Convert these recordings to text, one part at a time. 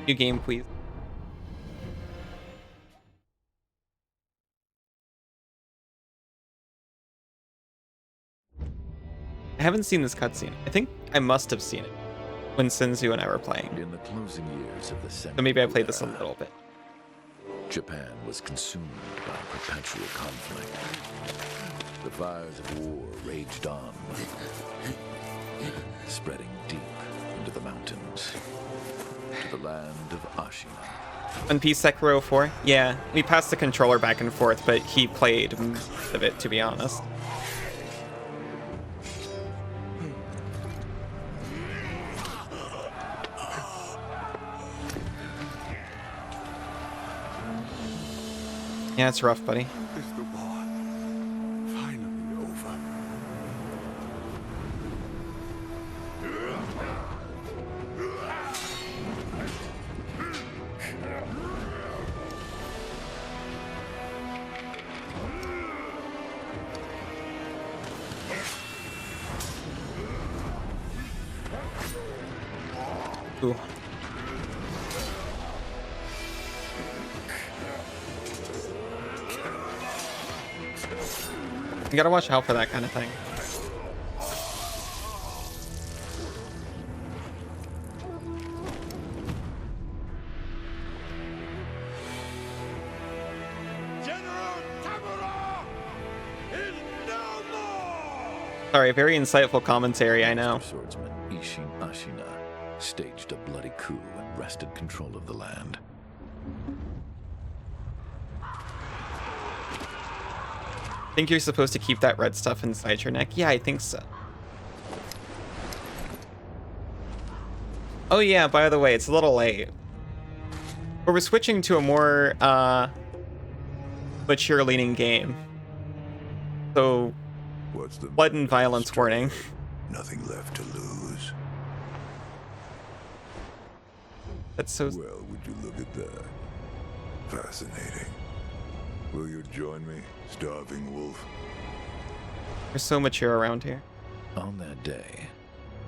New game, please. I haven't seen this cutscene. I think I must have seen it when Senzu and I were playing. In the closing years of the So maybe I played this a Era, little bit. Japan was consumed by perpetual conflict. The fires of war raged on, spreading deep into the mountains, to the land of Ashina. One Piece Sekiro 4? Yeah, we passed the controller back and forth, but he played most of it, to be honest. Yeah, it's rough, buddy. Is the war finally over? Ooh. You gotta watch out for that kind of thing. Sorry, very insightful commentary, I know. Swordsman Ishin Ashina staged a bloody coup and wrested control of the land. Think you're supposed to keep that red stuff inside your neck? Yeah, I think so. Oh yeah, by the way, it's a little late. But we're switching to a more mature-leaning game. So, What's the blood and violence warning. Nothing left to lose. That's so... Well, would you look at that? Fascinating. Will you join me, starving wolf? We're so mature around here. On that day,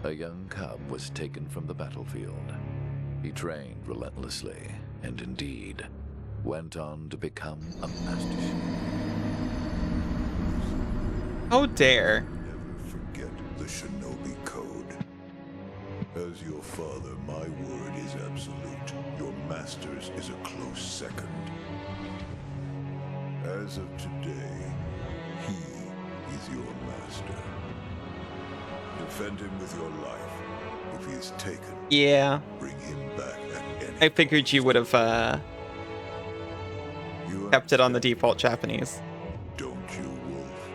a young cub was taken from the battlefield. He trained relentlessly, and indeed, went on to become a master chief. How dare. Never forget the shinobi code. As your father, my word is absolute. Your master's is a close second. As of today, he is your master. Defend him with your life. If he is taken, Yeah, bring him back at any I figured you would have You kept it on the understand, default Japanese. don't you, wolf?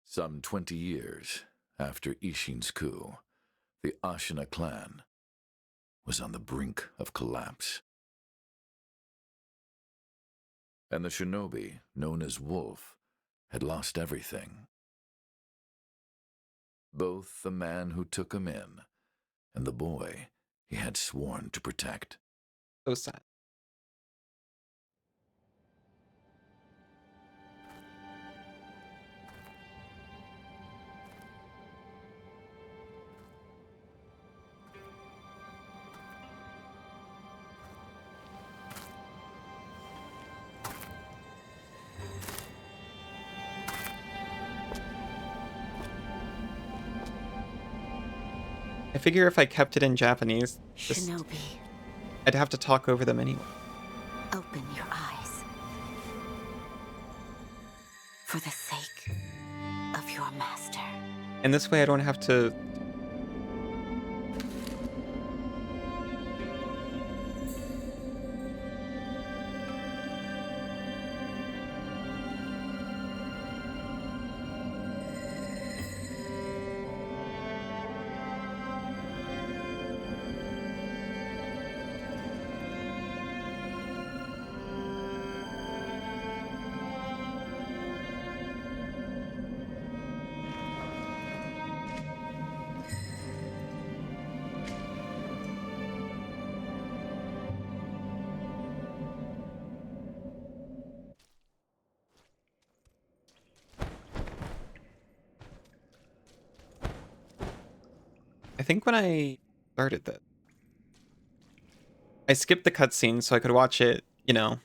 Some 20 years after Ishin's coup, the Ashina clan was on the brink of collapse. And the shinobi, known as Wolf, had lost everything. Both the man who took him in and the boy he had sworn to protect. So sad. I figure if I kept it in Japanese, Shinobi, I'd have to talk over them anyway. open your eyes. For the sake of your master. And this way I don't have to... I think when I started this, I skipped the cutscene so I could watch it, you know,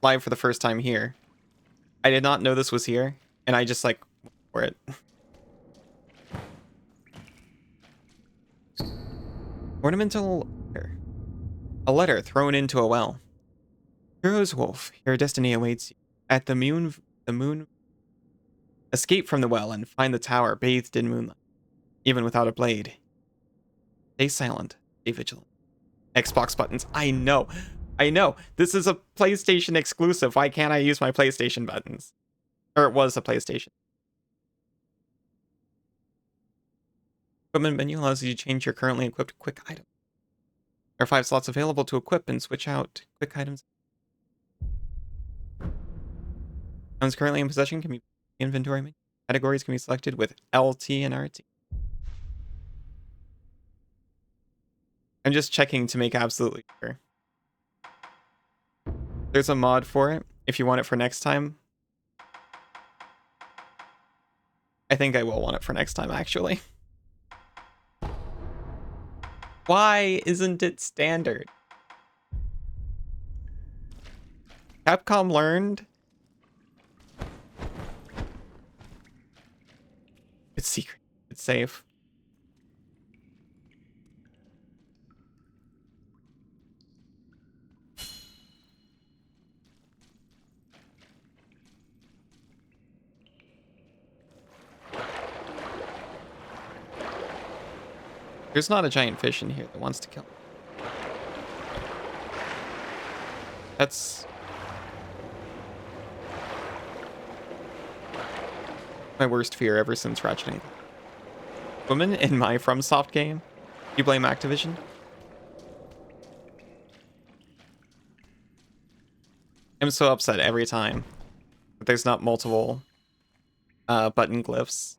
live for the first time here. I did not know this was here, and I just like went for it. Ornamental letter. A letter thrown into a well. Hero's Wolf, your destiny awaits you. At the moon. Escape from the well and find the tower bathed in moonlight, even without a blade. Stay silent. Stay vigilant. Xbox buttons. I know. This is a PlayStation exclusive. Why can't I use my PlayStation buttons? Or it was a PlayStation. Equipment menu allows you to change your currently equipped quick item. There are 5 slots available to equip and switch out quick items. Items currently in possession can be inventory menu. Categories can be selected with LT and RT. I'm just checking to make absolutely sure. There's a mod for it if you want it for next time. I think I will want it for next time, actually. Why isn't it standard? Capcom learned. It's secret. It's safe. There's not a giant fish in here that wants to kill me. That's my worst fear ever since Ratchet & Clank. Women in my FromSoft game? You blame Activision? I'm so upset every time that there's not multiple button glyphs.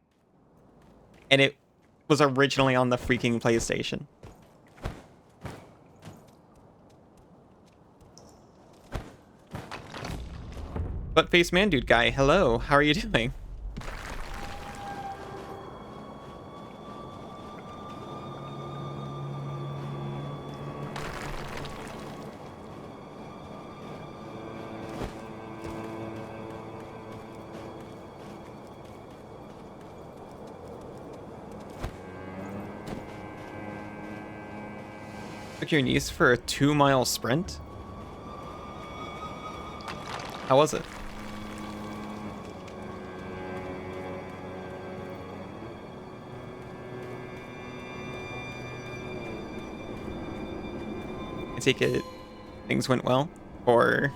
And it was originally on the freaking PlayStation. Butt face man dude guy, hello, how are you doing? Took your niece for a 2-mile sprint? How was it? I take it things went well, or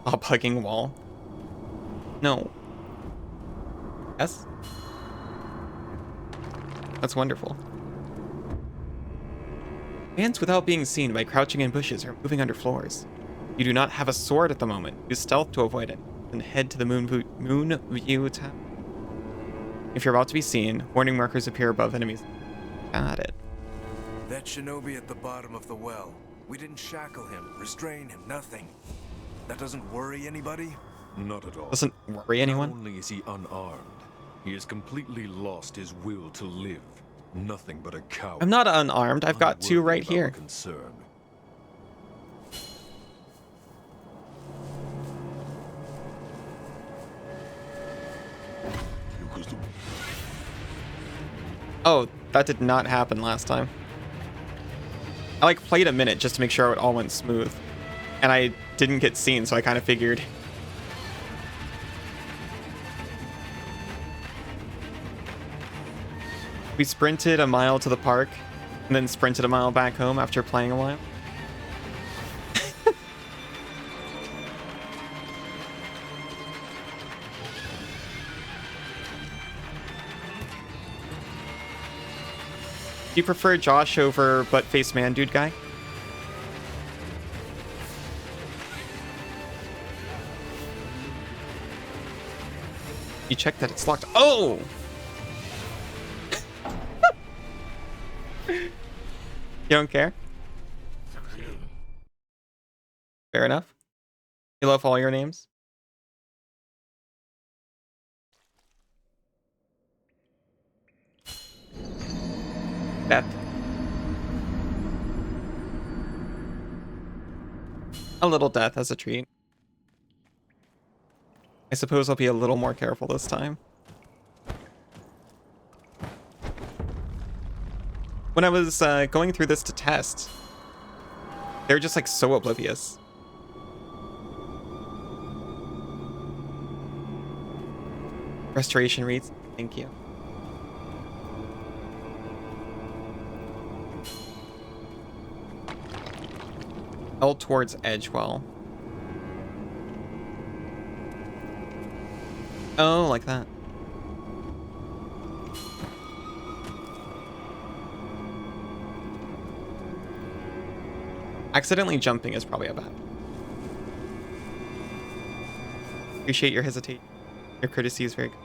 a bugging wall? No. Yes? That's wonderful. Dance without being seen by crouching in bushes or moving under floors. You do not have a sword at the moment. Use stealth to avoid it, and head to the moon view tab. If you're about to be seen, warning markers appear above enemies. Got it. That shinobi at the bottom of the well. We didn't shackle him, restrain him, nothing. That doesn't worry anybody? Not at all. Doesn't worry anyone? Not only is he unarmed, he has completely lost his will to live. Nothing but a coward. I'm not unarmed. I've got 2 right here. Concern. Oh, that did not happen last time. I like played a minute just to make sure it all went smooth. And I didn't get seen, so I kind of figured. We sprinted a mile to the park, and then sprinted a mile back home after playing a while. Do you prefer Josh over butt-face man dude guy? You check that it's locked. Oh! You don't care? Fair enough. You love all your names? Death. A little death as a treat. I suppose I'll be a little more careful this time. When I was going through this to test, they're just like so oblivious. Restoration reads, thank you. L towards Edgewell. Oh, like that. Accidentally jumping is probably a bad. Appreciate your hesitation. Your courtesy is very good.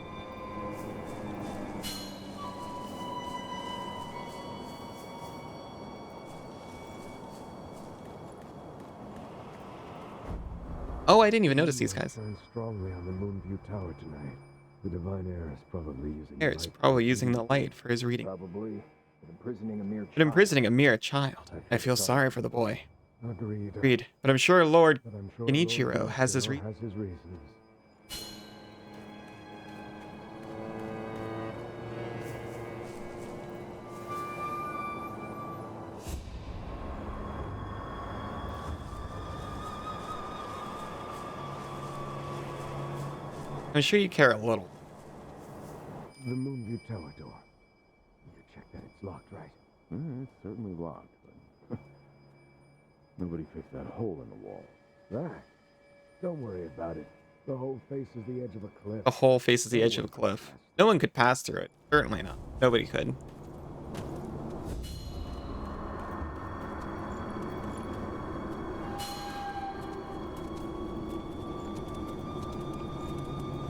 Oh, I didn't even notice these guys. Strongly on the Moonview Tower tonight. The divine heir is probably using. Heir's probably using the light for his reading. Probably, but imprisoning a mere child. But imprisoning a mere child. I feel sorry for the boy. Agreed. Agreed. But I'm sure Lord But I'm sure Genichiro Lord has his Genichiro has his reasons. I'm sure you care a little. The Moonview Tower door. You check that it's locked, right? It's certainly locked, but nobody fixed that hole in the wall. That? Don't worry about it. The hole faces the edge of a cliff. The hole faces the edge of a cliff. No one could pass through it. Certainly not. Nobody could.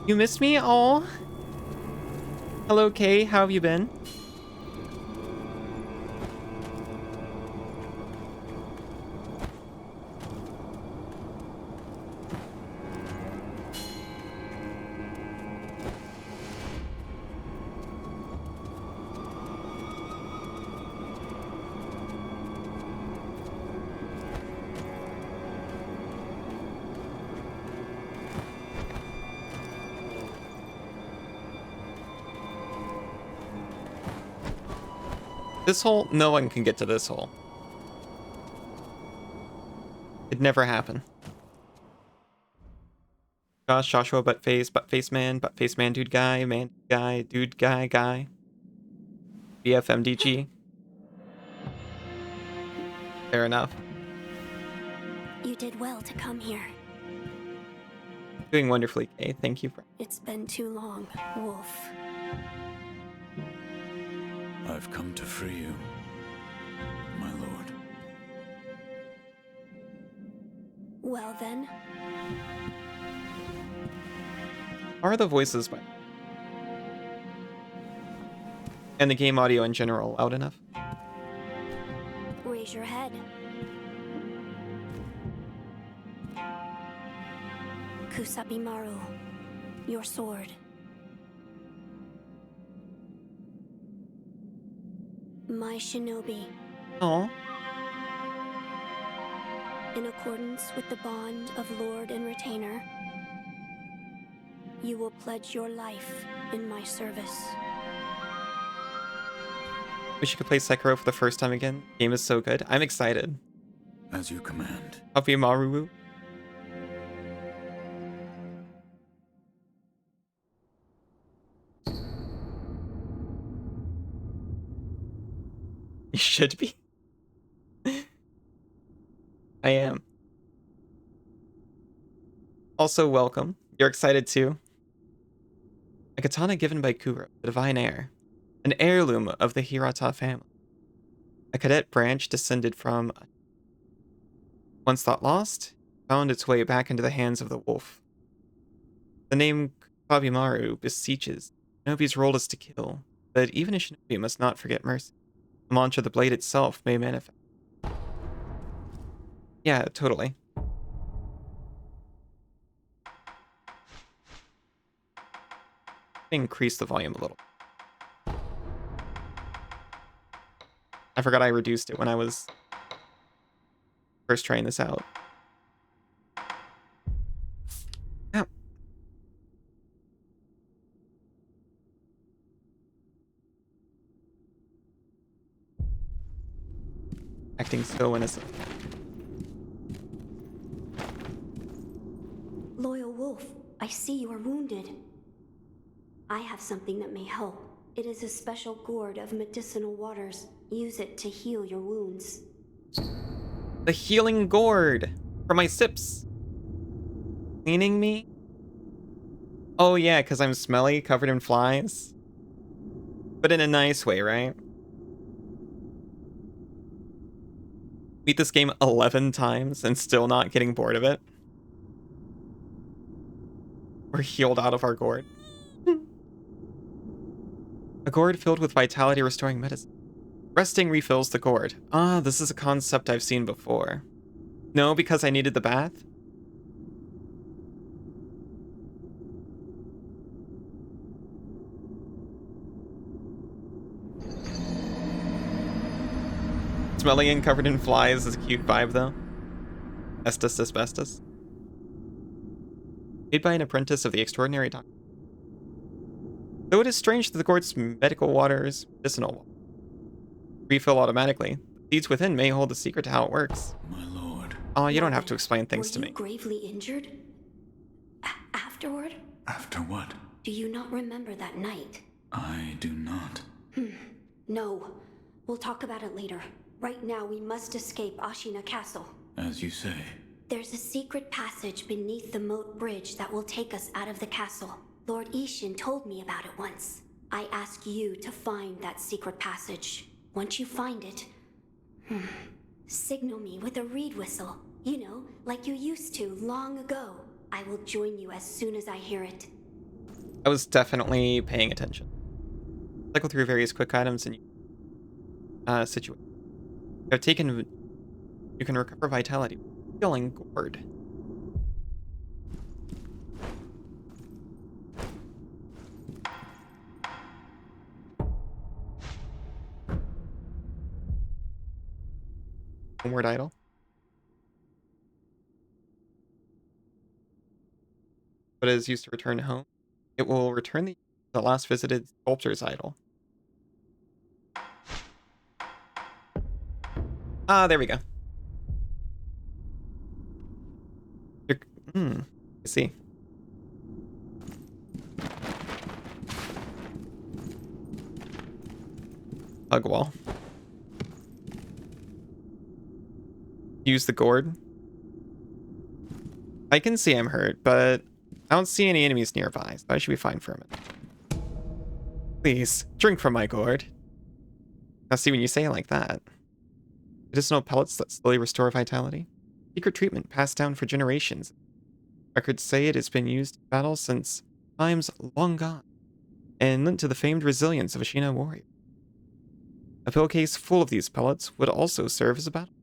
You missed me? Oh. Hello, Kay. How have you been? This hole, no one can get to this hole. It'd never happen. Joshua, butt face man, dude guy, dude guy. BFMDG. Fair enough. You did well to come here. Doing wonderfully, Kay. Thank you for. It's been too long, Wolf. I've come to free you, my lord. Well then. Are the voices by and the game audio in general loud enough? Raise your head. Kusabi Maru, your sword. My shinobi. Oh. In accordance with the bond of Lord and Retainer, you will pledge your life in my service. Wish you could play Sekiro for the first time again. Game is so good. I'm excited. As you command. Happy Maru. You should be. I am. Also, welcome. You're excited too. A katana given by Kuro, the divine heir. An heirloom of the Hirata family. A cadet branch descended from... Once thought lost, found its way back into the hands of the wolf. The name Kabimaru beseeches. Shinobi's role is to kill, but even a shinobi must not forget mercy. The mantra of the blade itself may manifest. Yeah, totally. Increase the volume a little. I forgot I reduced it when I was first trying this out. Ow. Acting so innocent. Loyal Wolf, I see you are wounded. I have something that may help. It is a special gourd of medicinal waters. Use it to heal your wounds. The healing gourd for my sips. Cleaning me? Oh yeah, because I'm smelly, covered in flies. But in a nice way, right? Beat this game 11 times and still not getting bored of it. We're healed out of our gourd. A gourd filled with vitality restoring medicine. Resting refills the gourd. Ah, this is a concept I've seen before. No, because I needed the bath? Smelly and covered in flies is a cute vibe, though. Estus asbestos. Made by an apprentice of the extraordinary doctor. Though it is strange that the gourd's medical water is medicinal. Refill automatically. The seeds within may hold the secret to how it works. My lord. Oh, you don't have to explain things to Were me. you gravely injured? Afterward? After what? Do you not remember that night? I do not. No. We'll talk about it later. Right now, we must escape Ashina Castle. As you say. There's a secret passage beneath the moat bridge that will take us out of the castle. Lord Ishin told me about it once. I ask you to find that secret passage. Once you find it, signal me with a reed whistle. You know, like you used to long ago. I will join you as soon as I hear it. I was definitely paying attention. Cycle through various quick items and situations. You can recover vitality. Healing gourd. Homeward idol. But it is used to return home. It will return the last visited sculptor's idol. Ah, there we go. I see. Hug wall. Use the gourd. I can see I'm hurt, but I don't see any enemies nearby, so I should be fine for a minute. Please, drink from my gourd. Now see, when you say it like that. Medicinal pellets that slowly restore vitality. Secret treatment passed down for generations. Records say it has been used in battle since times long gone, and lent to the famed resilience of Ashina warrior. A pillowcase full of these pellets would also serve as a battle.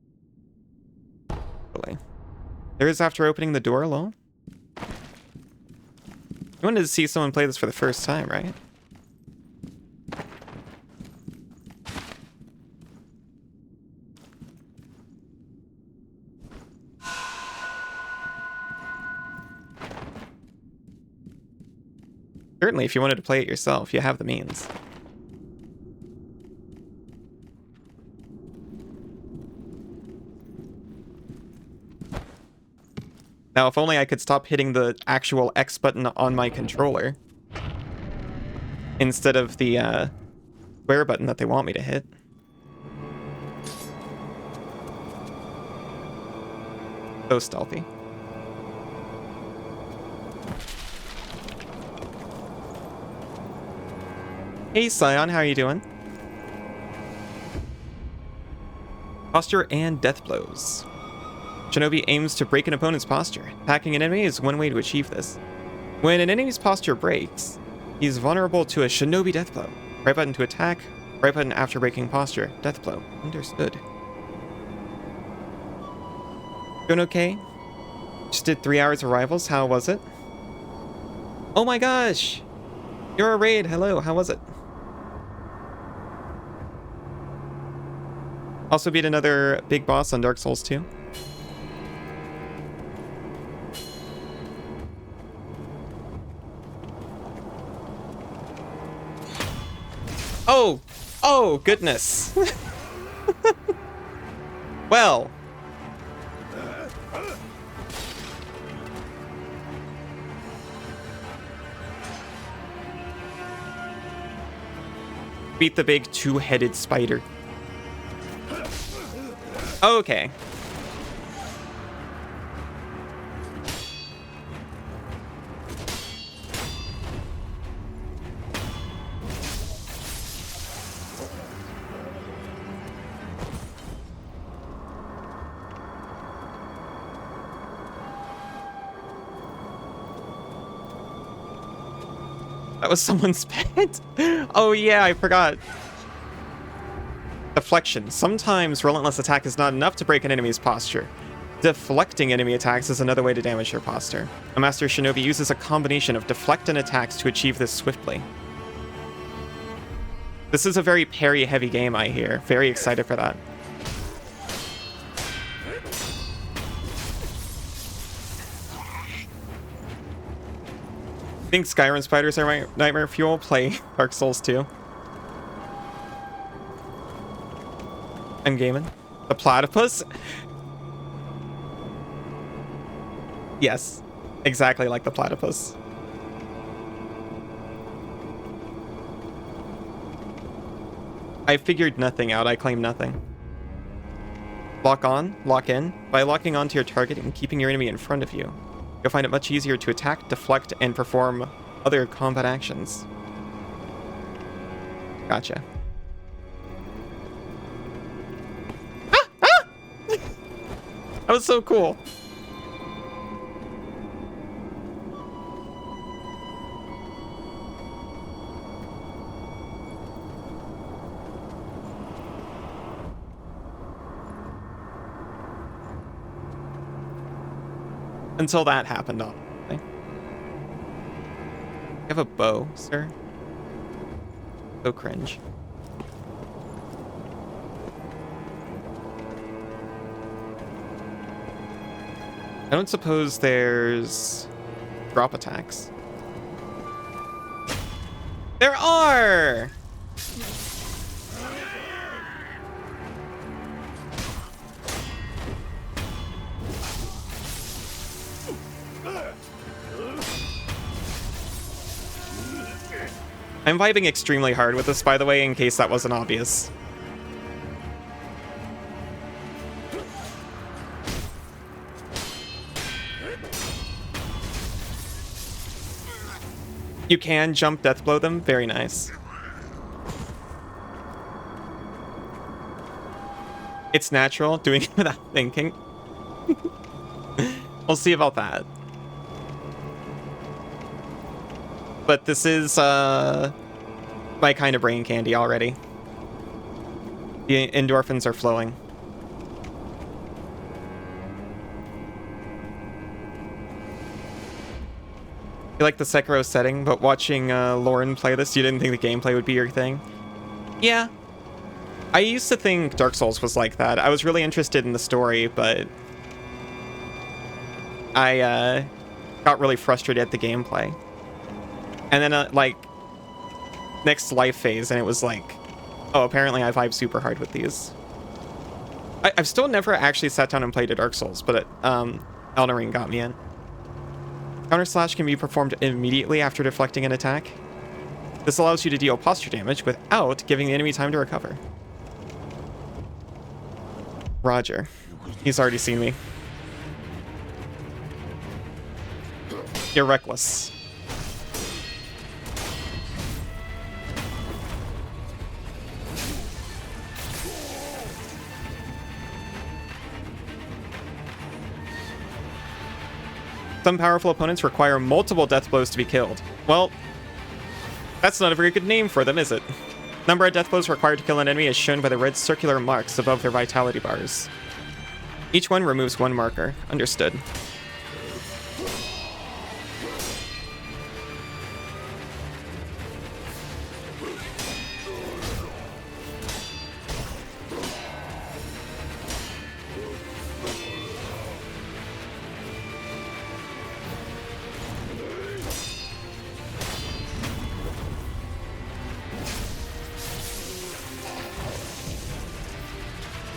Really? There is after opening the door alone? You wanted to see someone play this for the first time, right? Certainly, if you wanted to play it yourself, you have the means. Now, if only I could stop hitting the actual X button on my controller instead of the square button that they want me to hit. So stealthy. Hey, Scion, how are you doing? Posture and death blows. Shinobi aims to break an opponent's posture. Attacking an enemy is one way to achieve this. When an enemy's posture breaks, he's vulnerable to a Shinobi death blow. Right button to attack, right button after breaking posture. Death blow. Understood. Doing okay? Just did 3 hours of Rivals. How was it? Oh my gosh! You're a raid. Hello, how was it? Also beat another big boss on Dark Souls 2. Oh! Oh, goodness. Well. Beat the big two-headed spider. Okay. That was someone's pet? Oh yeah, I forgot. Deflection. Sometimes relentless attack is not enough to break an enemy's posture. Deflecting enemy attacks is another way to damage their posture. A master shinobi uses a combination of deflect and attacks to achieve this swiftly. This is a very parry-heavy game, I hear. Very excited for that. Think Skyrim spiders are my nightmare fuel? Play Dark Souls 2. I'm gaming. The platypus? Yes, exactly like the platypus. I figured nothing out. I claim nothing. Lock on, lock in. By locking onto your target and keeping your enemy in front of you, you'll find it much easier to attack, deflect, and perform other combat actions. Gotcha. Ah! Ah! That was so cool. Until that happened, obviously. You have a bow, sir? So cringe. I don't suppose there's drop attacks. There are! I'm vibing extremely hard with this, by the way, in case that wasn't obvious. You can jump death blow them. Very nice. It's natural, doing it without thinking. We'll see about that. But this is my kind of brain candy already. The endorphins are flowing. You like the Sekiro setting, but watching Lauren play this, you didn't think the gameplay would be your thing? Yeah. I used to think Dark Souls was like that. I was really interested in the story, but I got really frustrated at the gameplay. And then, like, next life phase, and it was like, oh, apparently I vibe super hard with these. I've still never actually sat down and played a Dark Souls, but Elden Ring got me in. Counter slash can be performed immediately after deflecting an attack. This allows you to deal posture damage without giving the enemy time to recover. Roger. He's already seen me. You're reckless. Some powerful opponents require multiple death blows to be killed. Well, that's not a very good name for them, is it? Number of death blows required to kill an enemy is shown by the red circular marks above their vitality bars. Each one removes one marker. Understood.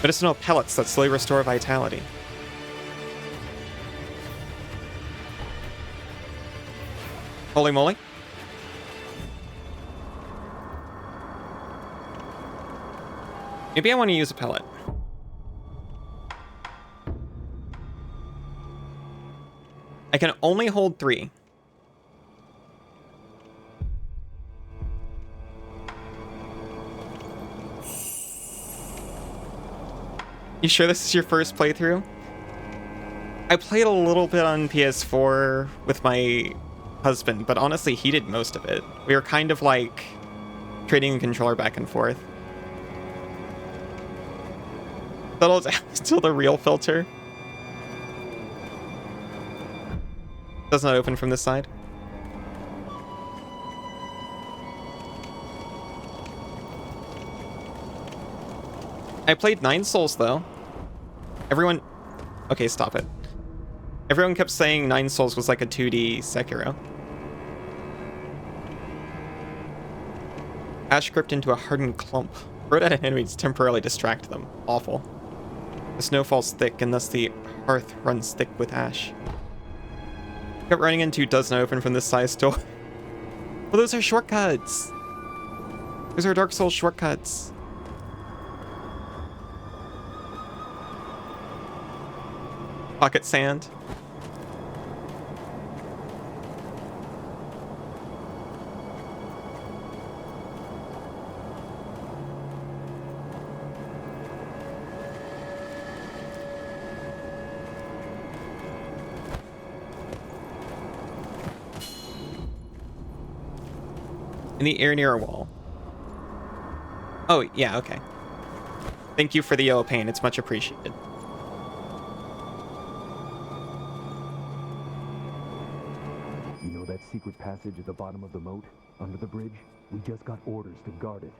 Medicinal pellets that slowly restore vitality. Holy moly. Maybe I want to use a pellet. I can only hold 3. You sure this is your first playthrough? I played a little bit on PS4 with my husband, but honestly, he did most of it. We were kind of like trading the controller back and forth. That'll still the real filter. Does not open from this side. I played 9 Souls though. Everyone... Okay, stop it. Everyone kept saying 9 Souls was like a 2D Sekiro. Ash gripped into a hardened clump. Throw it at enemies to temporarily distract them. Awful. The snow falls thick, and thus the hearth runs thick with ash. Kept running into does not open from this size door. Well, those are shortcuts. Those are Dark Souls shortcuts. Pocket sand. In the air near a wall. Oh, yeah, okay. Thank you for the yellow paint. It's much appreciated. You know that secret passage at the bottom of the moat, under the bridge? We just got orders to guard it.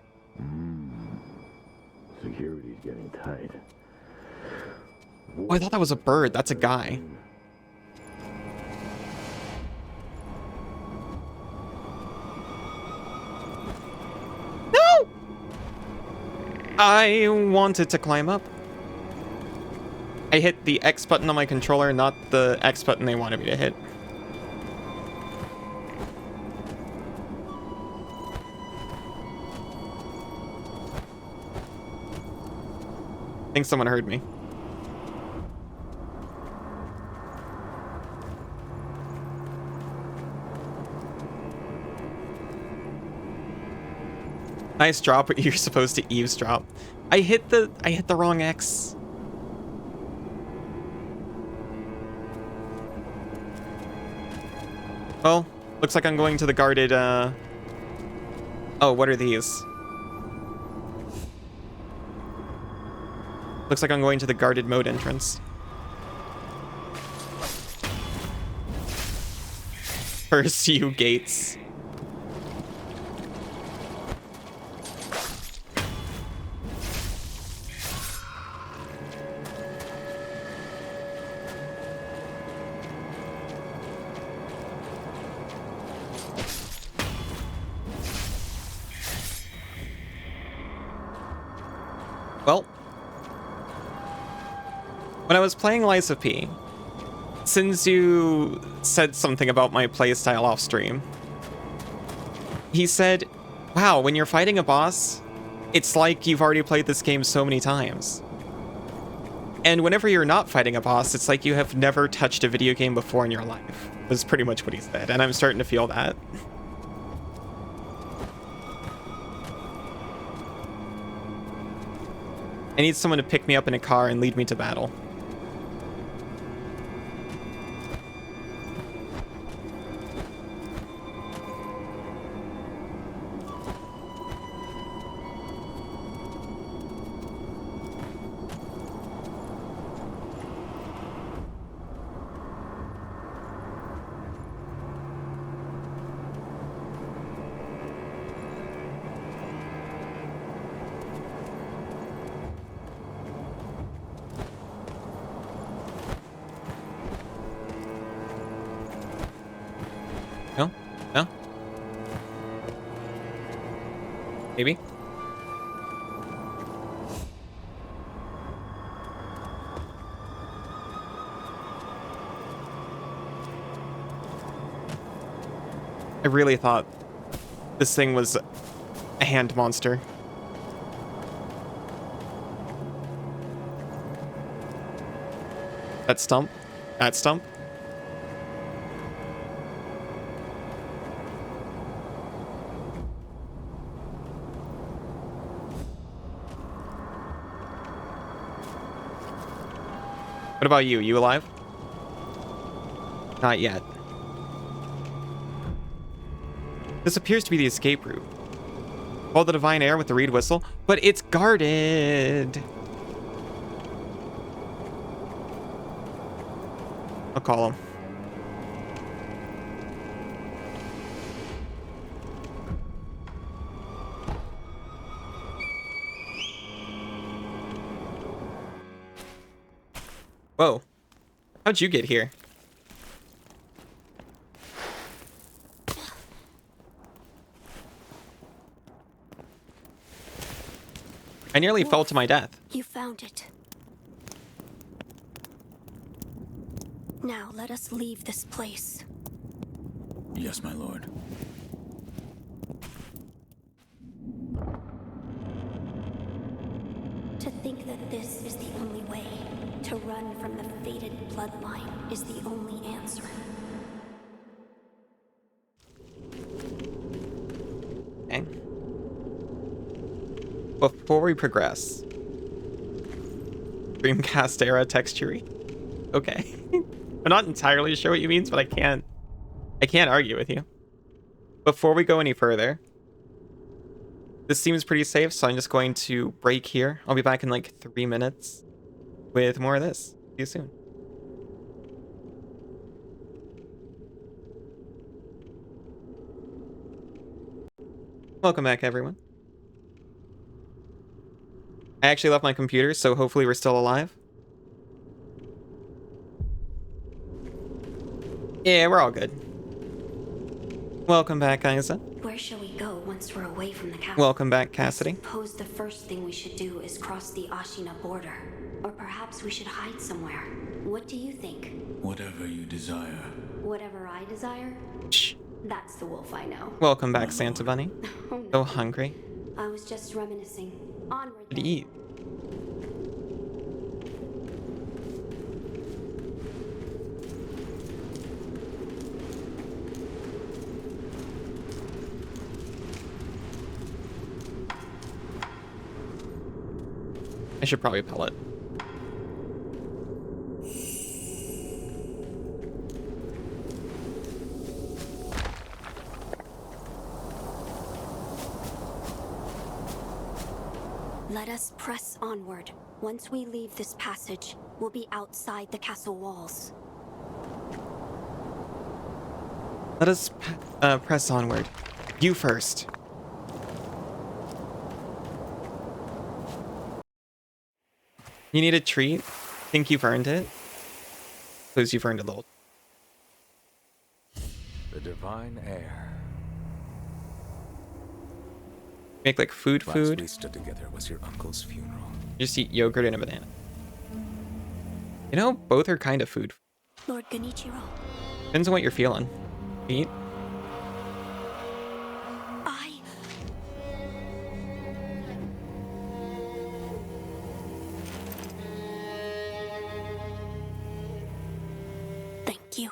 Security's getting tight. Oh, I thought that was a bird. That's a guy. No! I wanted to climb up. I hit the X button on my controller, not the X button they wanted me to hit. I think someone heard me. Nice drop, but you're supposed to eavesdrop. I hit the wrong X. Well, looks like I'm going to the guarded, Oh, what are these? Looks like I'm going to the guarded mode entrance. Pursue gates. Well, when I was playing Live2d, since you said something about my playstyle off stream, he said, wow, when you're fighting a boss, it's like you've already played this game so many times. And whenever you're not fighting a boss, it's like you have never touched a video game before in your life. Was pretty much what he said, and I'm starting to feel that. I need someone to pick me up in a car and lead me to battle. I really thought this thing was a hand monster. That stump? That stump? What about you? You alive? Not yet. This appears to be the escape route. Hold the divine air with the reed whistle, but it's guarded. I'll call him. Whoa. How'd you get here? I nearly fell to my death. You found it. Now let us leave this place. Yes, my lord. To think that this is the only way, to run from the fated bloodline, is the only answer. Okay. Before we progress, Dreamcast era texture. Okay. I'm not entirely sure what you means, but I can't argue with you. Before we go any further, this seems pretty safe, so I'm just going to break here. I'll be back in like 3 minutes with more of this. See you soon. Welcome back, everyone. I actually left my computer, so hopefully we're still alive. Yeah, we're all good. Welcome back, Isa. Where shall we go once we're away from the castle? Welcome back, Cassidy. I suppose the first thing we should do is cross the Ashina border. Or perhaps we should hide somewhere. What do you think? Whatever you desire. Whatever I desire? Shh. That's the wolf I know. Welcome back, Santa Bunny. Oh, no. So hungry. I was just reminiscing. Onward. What to then. eat? I should probably pellet. Let us press onward. Once we leave this passage, we'll be outside the castle walls. Let us press onward. You first. You need a treat? Think you've earned it? Suppose you've earned a little. The divine air. Make like food. Last we stood together was your uncle's funeral. Just eat yogurt and a banana. You know, both are kind of food. Lord Genichiro. Depends on what you're feeling. Eat. Thank you.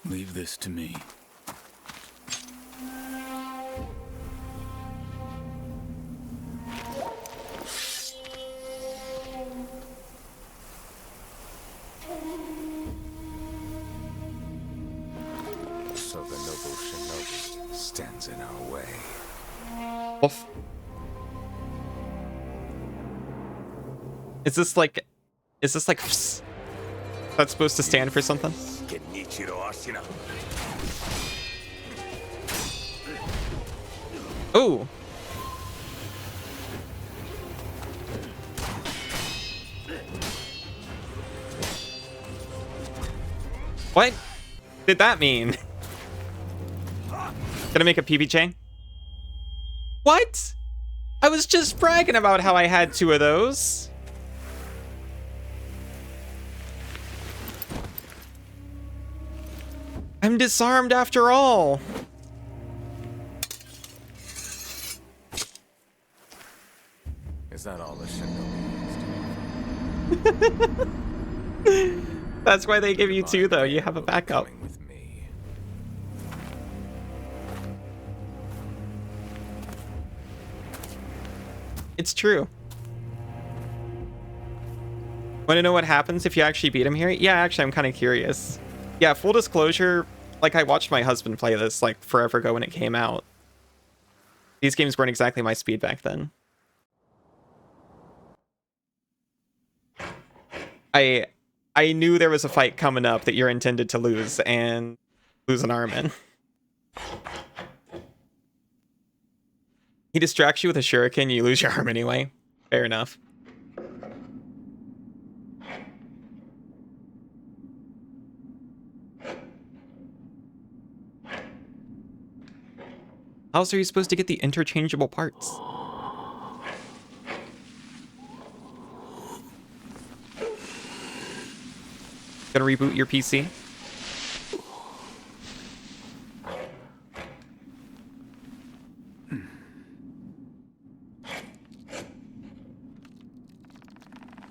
Leave this to me. So the noble shinobi stands in our way. Wolf. Is this like that's supposed to stand for something? Oh. What did that mean? Gonna make a PB chain? What? I was just bragging about how I had 2 of those. I'm disarmed after all. Is that all the shinobi used? That's why they give you two, though. You have a backup. Coming with me. It's true. Want to know what happens if you actually beat him here? Yeah, actually, I'm kind of curious. Yeah, full disclosure, like, I watched my husband play this, like, forever ago when it came out. These games weren't exactly my speed back then. I knew there was a fight coming up that you're intended to lose, and lose an arm in. He distracts you with a shuriken, you lose your arm anyway. Fair enough. How else are you supposed to get the interchangeable parts? Gonna reboot your PC?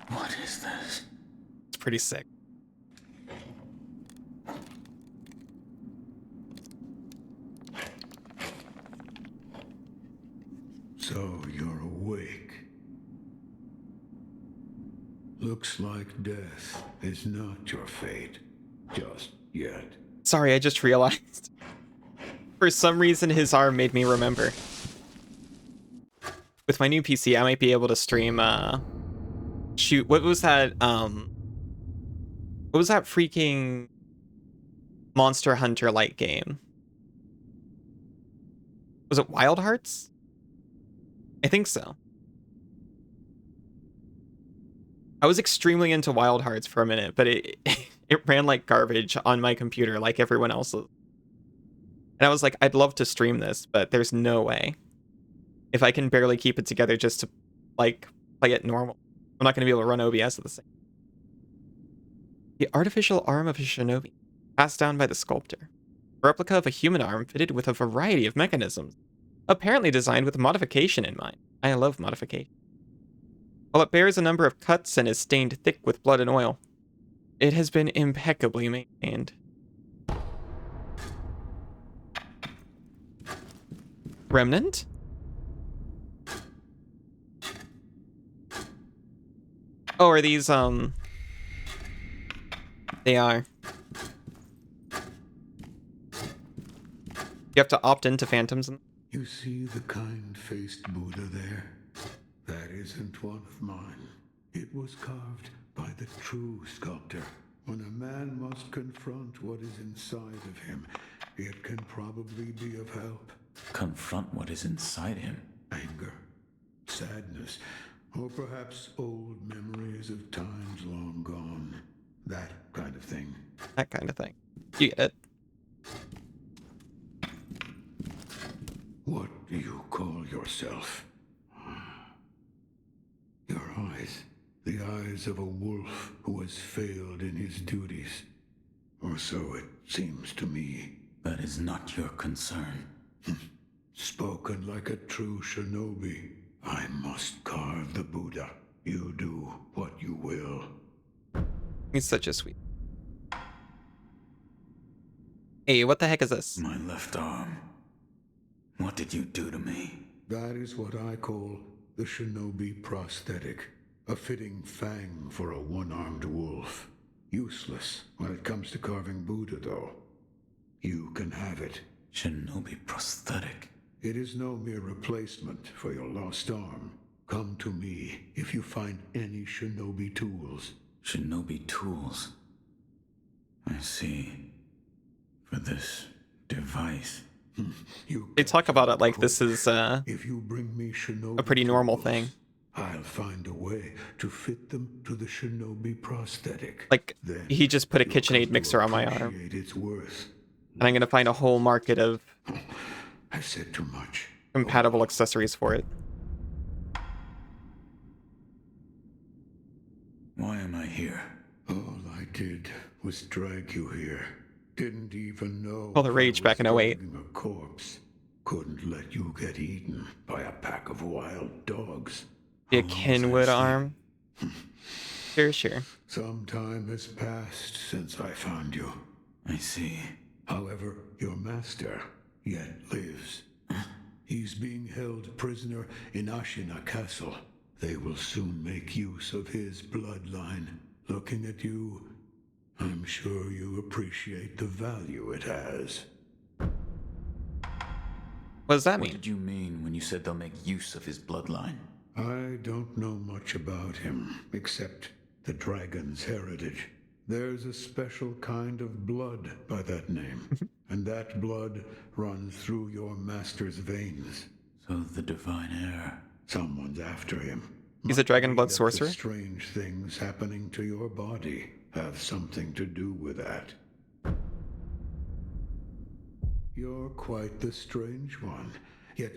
What is this? It's pretty sick. So you're awake. Looks like death is not your fate. Just yet. Sorry, I just realized. For some reason, his arm made me remember. With my new PC, I might be able to stream, shoot, what was that, what was that freaking Monster Hunter-like game? Was it Wild Hearts? I think so. I was extremely into Wild Hearts for a minute, but it ran like garbage on my computer like everyone else's. And I was like, I'd love to stream this, but there's no way. If I can barely keep it together just to, like, play it normal, I'm not going to be able to run OBS at the same. The artificial arm of a shinobi, passed down by the sculptor. A replica of a human arm fitted with a variety of mechanisms, apparently designed with modification in mind. I love modification. While it bears a number of cuts and is stained thick with blood and oil, it has been impeccably maintained. Remnant? Oh, are these, They are. You have to opt into phantoms. You see the kind-faced Buddha there? That isn't one of mine. It was carved by the true sculptor. When a man must confront what is inside of him, it can probably be of help. Confront what is inside him. Anger, sadness, or perhaps old memories of times long gone. That kind of thing. That kind of thing. You get it. What do you call yourself? Your eyes. The eyes of a wolf who has failed in his duties. Or so it seems to me. That is not your concern. Spoken like a true shinobi. I must carve the Buddha. You do what you will. He's such a sweet. Hey, what the heck is this? My left arm. What did you do to me? That is what I call the shinobi prosthetic. A fitting fang for a one-armed wolf. Useless when it comes to carving Buddha, though. You can have it. Shinobi prosthetic. It is no mere replacement for your lost arm. Come to me if you find any shinobi tools. Shinobi tools. I see. For this device. They talk about it like this is if you bring me shinobi a pretty normal tools, thing. I'll find a way to fit them to the shinobi prosthetic. Like, Then he just put a you'll KitchenAid come to mixer on my arm. appreciate its worth. And I'm gonna find a whole market of I've said too much. compatible accessories for it. Why am I here? All I did was drag you here. Didn't even know. All the rage back in 08. A corpse. Couldn't let you get eaten by a pack of wild dogs. Be a Kenwood arm. Sure. Some time has passed since I found you. I see. However, your master yet lives. He's being held prisoner in Ashina Castle. They will soon make use of his bloodline. Looking at you, I'm sure you appreciate the value it has. What does that What mean? did you mean when you said they'll make use of his bloodline? I don't know much about him, except the dragon's heritage. There's a special kind of blood by that name, and that blood runs through your master's veins. So the divine heir. Someone's after him. He's a dragon blood Maybe that sorcerer? the strange things happening to your body have something to do with that. You're quite the strange one, yet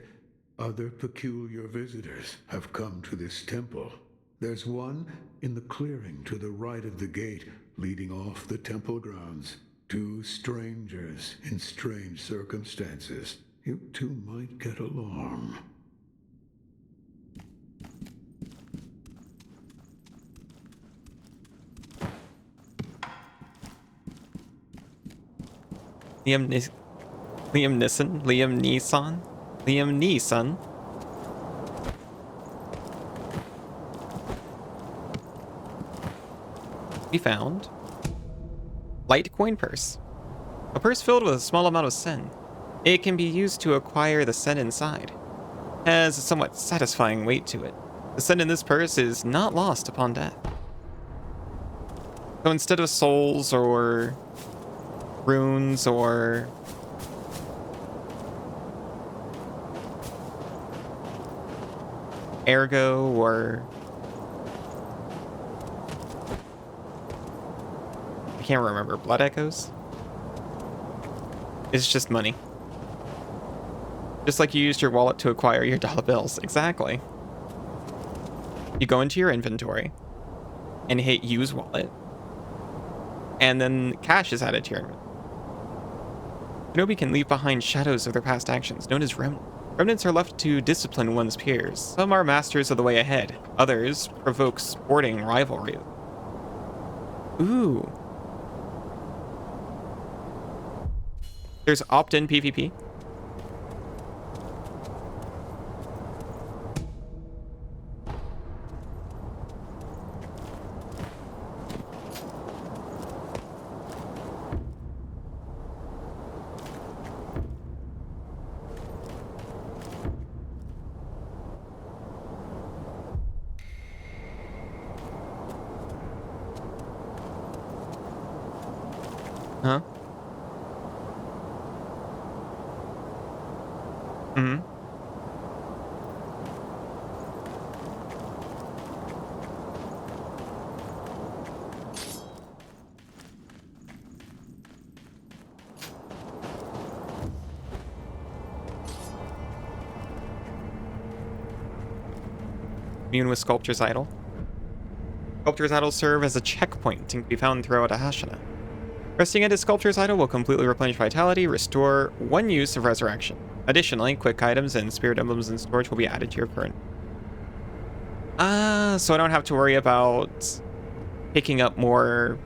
other peculiar visitors have come to this temple. There's one in the clearing to the right of the gate leading off the temple grounds. Two strangers in strange circumstances. You two might get along. Liam Neeson. We found light coin purse. A purse filled with a small amount of sen. It can be used to acquire the sen inside. Has a somewhat satisfying weight to it. The sen in this purse is not lost upon death. So instead of souls or runes or ergo or I can't remember, blood echoes? It's just money. Just like you used your wallet to acquire your dollar bills. Exactly. You go into your inventory and hit use wallet, and then cash is added to your inventory. Shinobi can leave behind shadows of their past actions, known as remnants. Remnants are left to discipline one's peers. Some are masters of the way ahead. Others provoke sporting rivalry. Ooh. There's opt-in PvP. Huh? Mm-hmm. Immune with Sculptor's Idol. Sculptor's Idol serve as a checkpoint and can be found throughout Ashina. Resting at his Sculptor's Idol will completely replenish vitality, restore 1 use of resurrection. Additionally, quick items and spirit emblems in storage will be added to your current. So I don't have to worry about picking up more,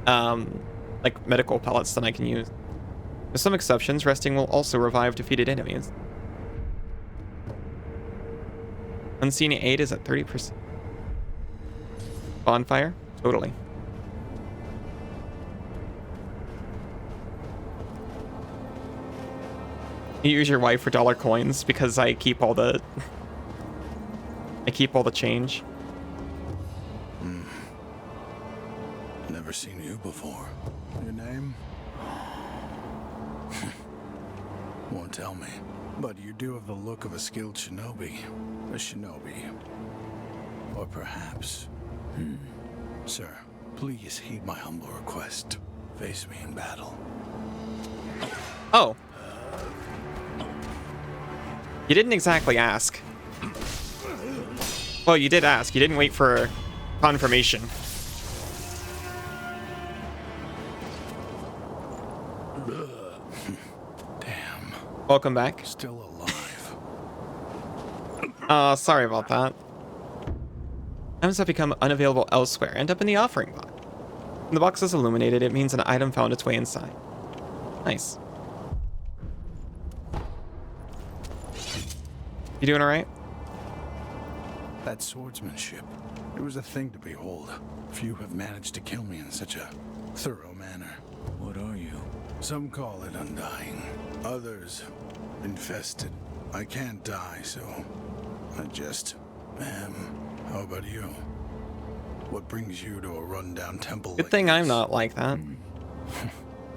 like medical pellets than I can use. With some exceptions, resting will also revive defeated enemies. Unseen aid is at 30%. Bonfire? Totally. You use your wife for dollar coins because I keep all the change. Never seen you before. Your name? Won't tell me. But you do have the look of a skilled shinobi. A shinobi. Or perhaps... Sir, please heed my humble request. Face me in battle. Oh. You didn't exactly ask. Well, you did ask. You didn't wait for confirmation. Welcome back. Still alive. Sorry about that. Items have become unavailable elsewhere. End up in the offering box. When the box is illuminated, it means an item found its way inside. Nice. You doing alright? That swordsmanship. It was a thing to behold. Few have managed to kill me in such a thorough manner. What are you? Some call it undying. Others, infested. I can't die, so I just am. How about you? What brings you to a rundown temple Good like thing this? I'm not like that.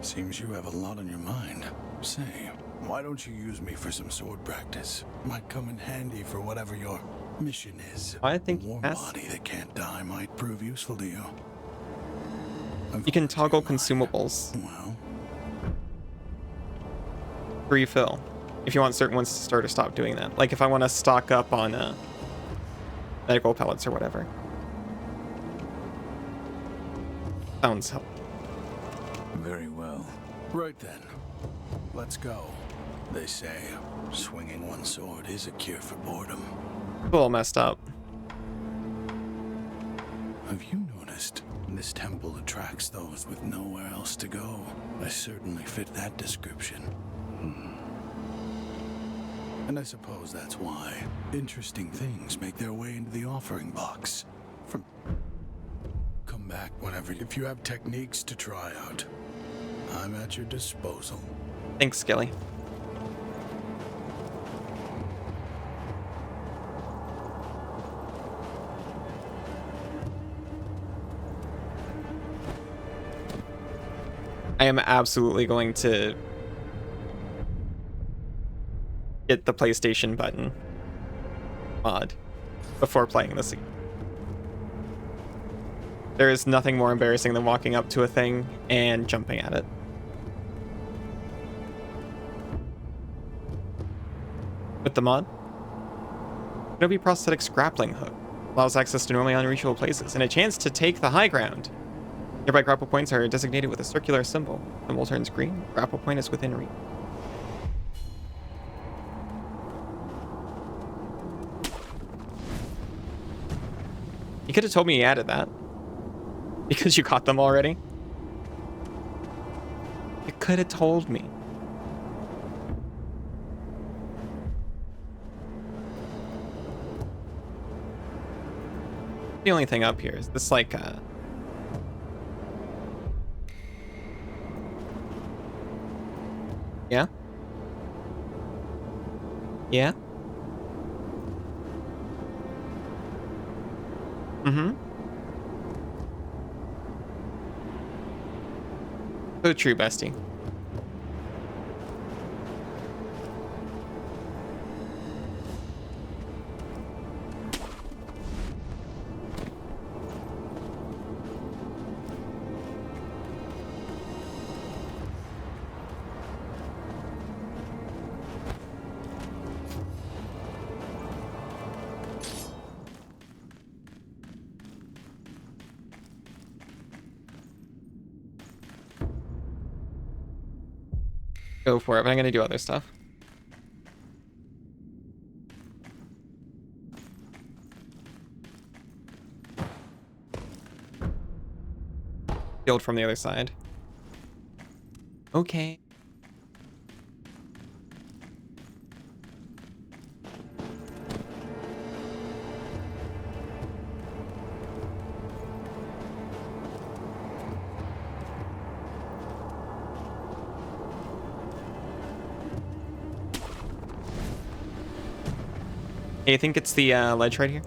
Seems you have a lot on your mind. Say, why don't you use me for some sword practice? Might come in handy for whatever your mission is. I think a warm yes. body that can't die might prove useful to you. You can toggle consumables Well, to refill if you want certain ones to start or stop doing that. Like if I want to stock up on medical pellets or whatever. Sounds helpful. Very well. right then. Let's go. They say swinging one sword is a cure for boredom. A little messed up. Have you noticed? This temple attracts those with nowhere else to go. I certainly fit that description. And I suppose that's why interesting things make their way into the offering box. Come back whenever. If you have techniques to try out, I'm at your disposal. Thanks, Skilly. I am absolutely going to get the PlayStation button mod before playing this again. There is nothing more embarrassing than walking up to a thing and jumping at it. With the mod, Shinobi Prosthetics Grappling Hook allows access to normally unreachable places and a chance to take the high ground. Nearby grapple points are designated with a circular symbol. Symbol turns green. Grapple point is within reach. You could have told me you added that. Because you caught them already. You could have told me. The only thing up here is this like yeah? Yeah? Mm-hmm. So true, bestie. Go for it, but I'm gonna do other stuff. Shield from the other side. Okay. Hey, I think it's the ledge right here.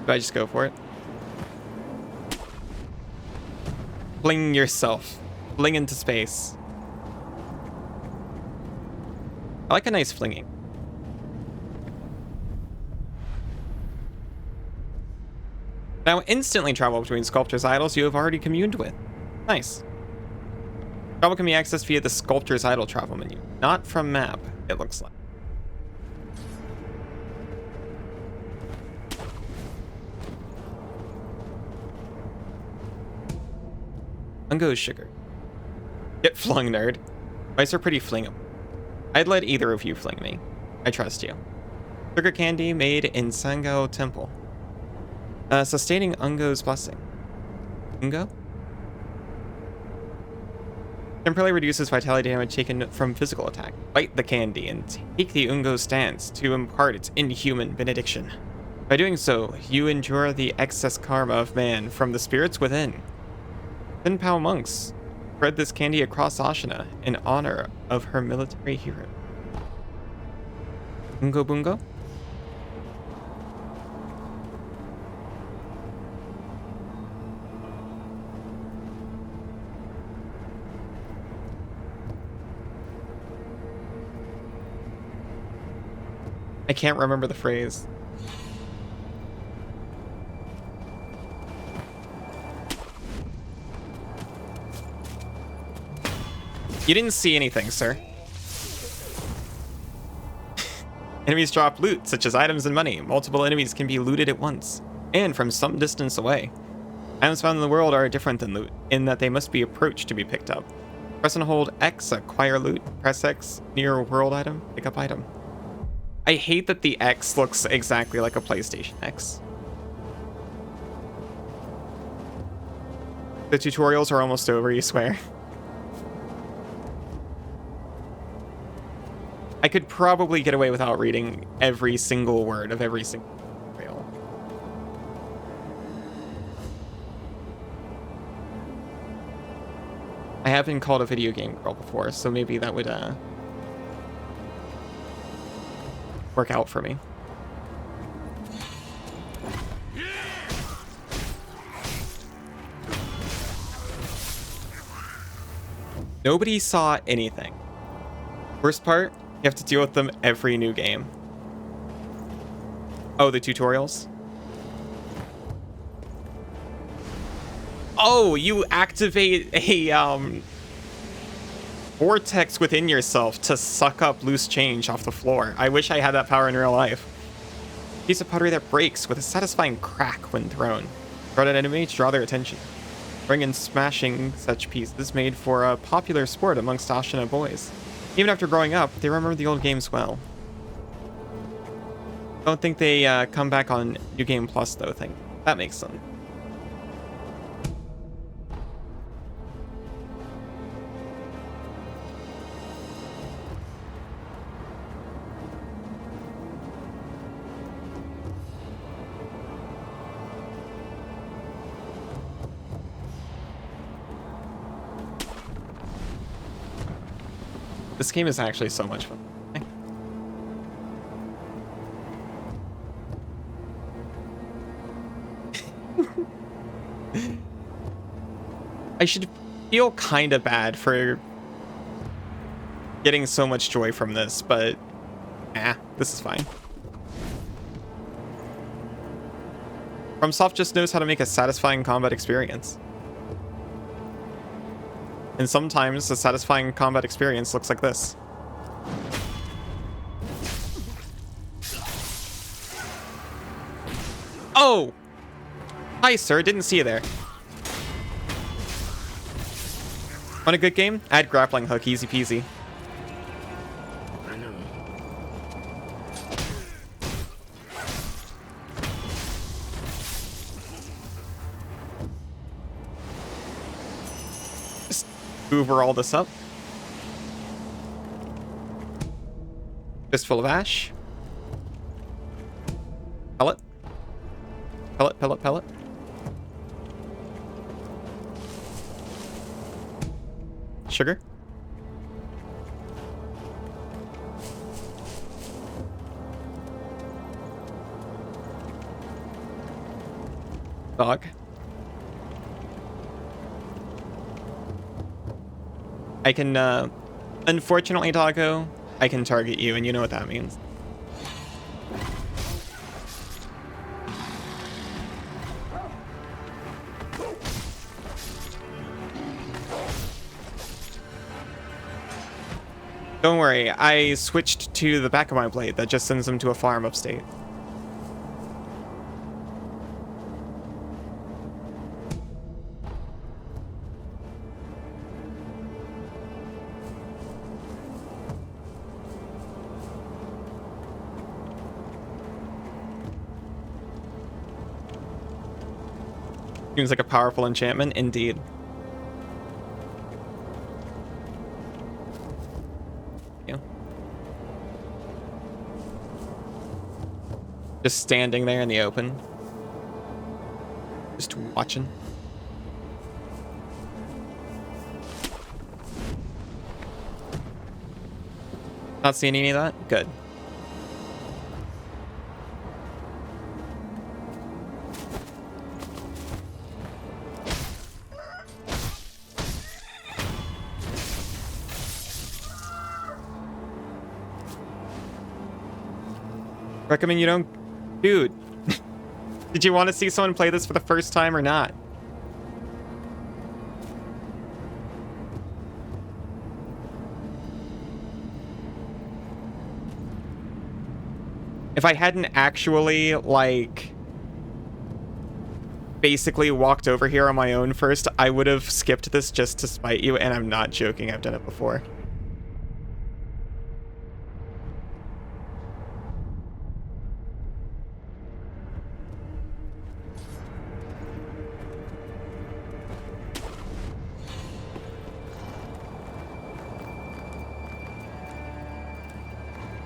Do I just go for it? Fling yourself. Fling into space. I like a nice flinging. Now instantly travel between sculptures' idols you have already communed with. Nice. Travel can be accessed via the sculpture's idol travel menu, not from map, it looks like. Ungo's sugar. Get flung, nerd. Mice are pretty flingable. I'd let either of you fling me. I trust you. Sugar candy made in Sangao Temple. Sustaining Ungo's blessing. Ungo? Temporarily reduces vitality damage taken from physical attack. Bite the candy and take the Ungo stance to impart its inhuman benediction. By doing so, you endure the excess karma of man from the spirits within. Tenpao monks spread this candy across Ashina in honor of her military hero. Ungo Bungo? I can't remember the phrase. You didn't see anything, sir. Enemies drop loot, such as items and money. Multiple enemies can be looted at once, and from some distance away. Items found in the world are different than loot, in that they must be approached to be picked up. Press and hold X, acquire loot. Press X, near world item, pick up item. I hate that the X looks exactly like a PlayStation X. The tutorials are almost over, you swear. I could probably get away without reading every single word of every single tutorial. I have been called a video game girl before, so maybe that would work out for me. Nobody saw anything. Worst part, you have to deal with them every new game. Oh, the tutorials? Oh, you activate a vortex within yourself to suck up loose change off the floor. I wish I had that power in real life. Piece of pottery that breaks with a satisfying crack when thrown. Throw at an enemy to draw their attention. Throwing and smashing such pieces made for a popular sport amongst Ashina boys. Even after growing up, they remember the old games well. Don't think they come back on New Game Plus though. Think that makes sense. This game is actually so much fun. I should feel kind of bad for getting so much joy from this, but this is fine. FromSoft just knows how to make a satisfying combat experience. And sometimes a satisfying combat experience looks like this. Oh! Hi, sir. Didn't see you there. Want a good game? Add grappling hook. Easy peasy. I know. Just hoover all this up. Fistful of ash. Pellet. Pellet, pellet, pellet. Sugar. Dog. I can, unfortunately, Doggo, I can target you, and you know what that means. Don't worry, I switched to the back of my blade that just sends them to a farm upstate. Seems like a powerful enchantment, indeed. Yeah. Just standing there in the open. Just watching. Not seeing any of that? Good. Recommend you don't... Dude. Did you want to see someone play this for the first time or not? If I hadn't actually, like, basically walked over here on my own first, I would have skipped this just to spite you, and I'm not joking, I've done it before.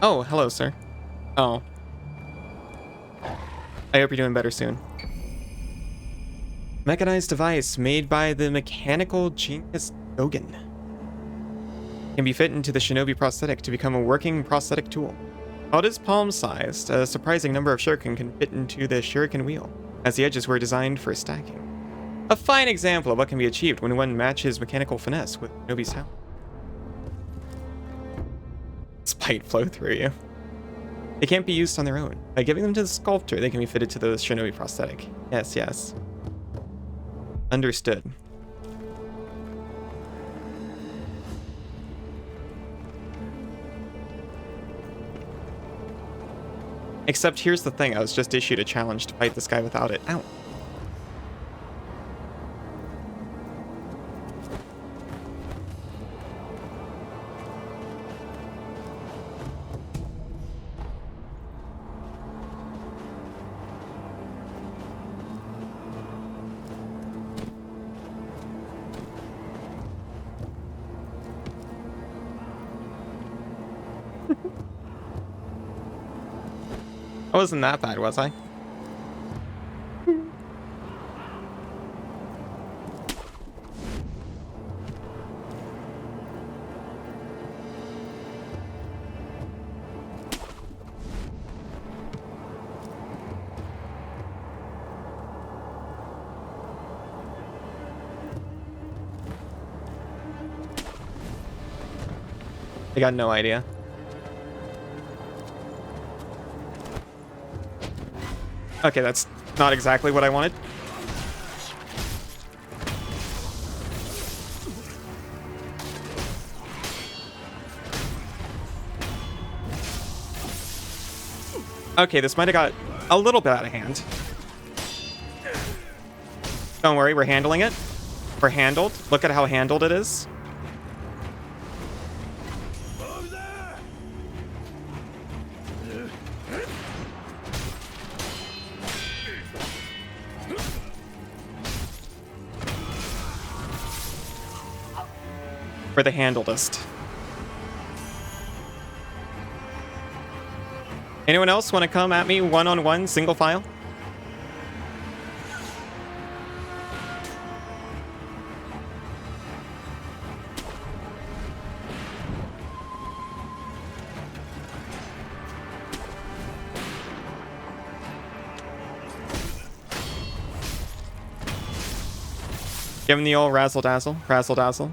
Oh, hello, sir. Oh. I hope you're doing better soon. Mechanized device made by the mechanical genius Dogen. Can be fit into the shinobi prosthetic to become a working prosthetic tool. While it is palm-sized, a surprising number of shuriken can fit into the shuriken wheel, as the edges were designed for stacking. A fine example of what can be achieved when one matches mechanical finesse with shinobi's helm. Spite flow through you. They can't be used on their own. By giving them to the sculptor, they can be fitted to the shinobi prosthetic. Yes, yes. Understood. Except here's the thing, I was just issued a challenge to fight this guy without it. Ow. I wasn't that bad, was I? I got no idea. Okay, that's not exactly what I wanted. Okay, this might have got a little bit out of hand. Don't worry, we're handling it. We're handled. Look at how handled it is. For the handledest. Anyone else want to come at me one-on-one, single file? Give him the old razzle-dazzle, razzle-dazzle.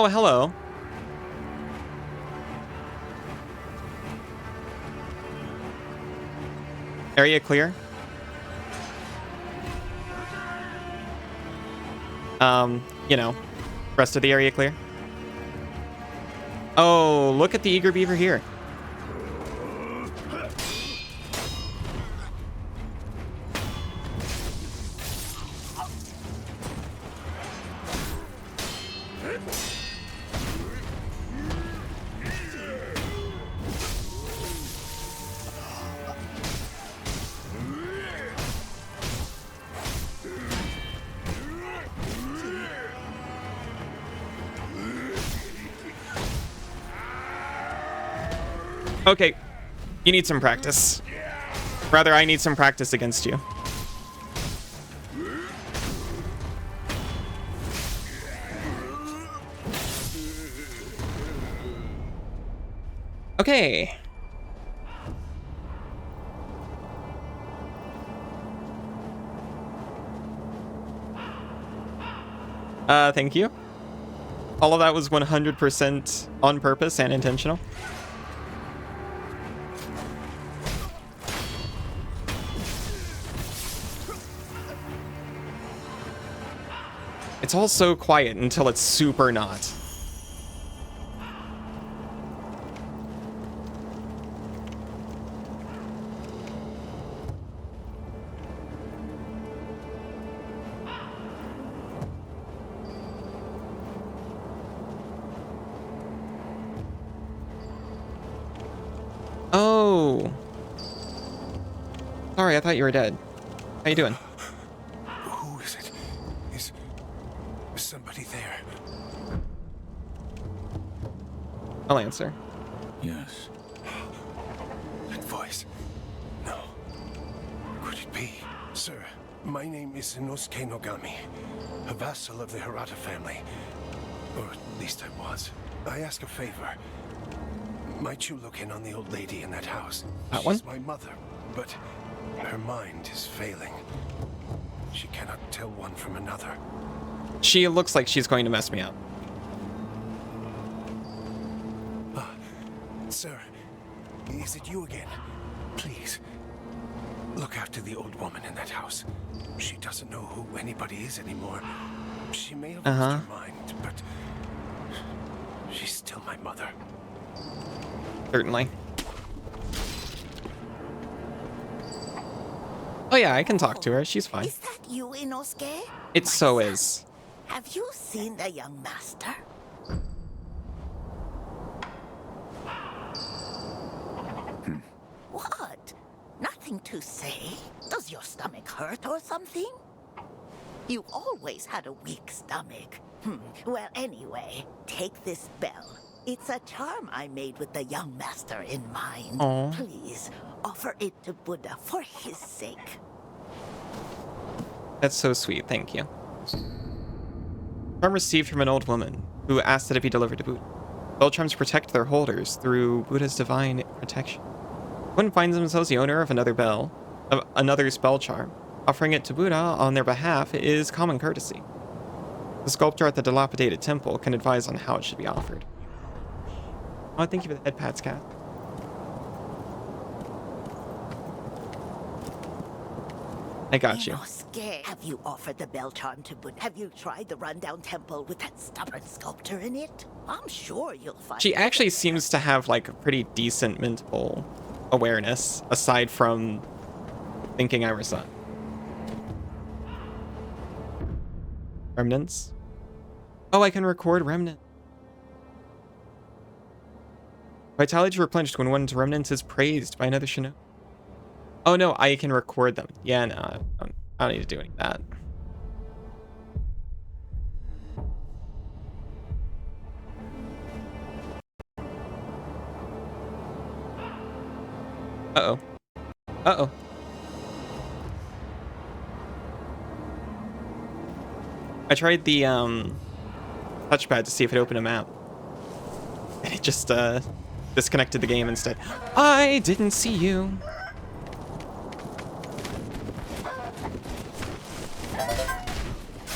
Oh, hello. Area clear. You know, rest of the area clear. Oh, look at the eager beaver here. Okay, you need some practice. Rather, I need some practice against you. Okay. Thank you. All of that was 100% on purpose and intentional. It's all so quiet until it's super not. Oh. Sorry, I thought you were dead. How you doing? Who is it? Is somebody there? I'll answer. Yes. That voice. No. Could it be? Sir, my name is Inosuke Nogami, a vassal of the Hirata family. Or at least I was. I ask a favor. Might you look in on the old lady in that house? That one? She's my mother, but her mind is failing. She cannot tell one from another. She looks like she's going to mess me up. Sir, is it you again? Please, look after the old woman in that house. She doesn't know who anybody is anymore. She may have lost her mind, but she's still my mother. Certainly. Oh yeah, I can talk to her. She's fine. Is that you, Inosuke? It so is. Have you seen the young master? What? Nothing to say? Does your stomach hurt or something? You always had a weak stomach. Well, anyway, take this bell. It's a charm I made with the young master in mind. Aww. Please, offer it to Buddha for his sake. That's so sweet, thank you. Charm received from an old woman, who asked that it be delivered to Buddha. Bell charms protect their holders through Buddha's divine protection. One finds themselves the owner of another spell charm. Offering it to Buddha on their behalf is common courtesy. The sculptor at the dilapidated temple can advise on how it should be offered. Oh, thank you for the head pats, Cat. I got you. Inosuke, have you offered the bell charm to Buddha? Have you tried the rundown temple with that stubborn sculptor in it? I'm sure you'll find. She actually seems to have like a pretty decent mental awareness, aside from thinking I was son. Remnants? Oh, I can record remnant. Vitality is replenished when one's remnants is praised by another shinobi. Oh no, I can record them. Yeah, no, I don't need to do any of that. Uh-oh. Uh-oh. I tried the touchpad to see if it opened a map. And it just disconnected the game instead. I didn't see you.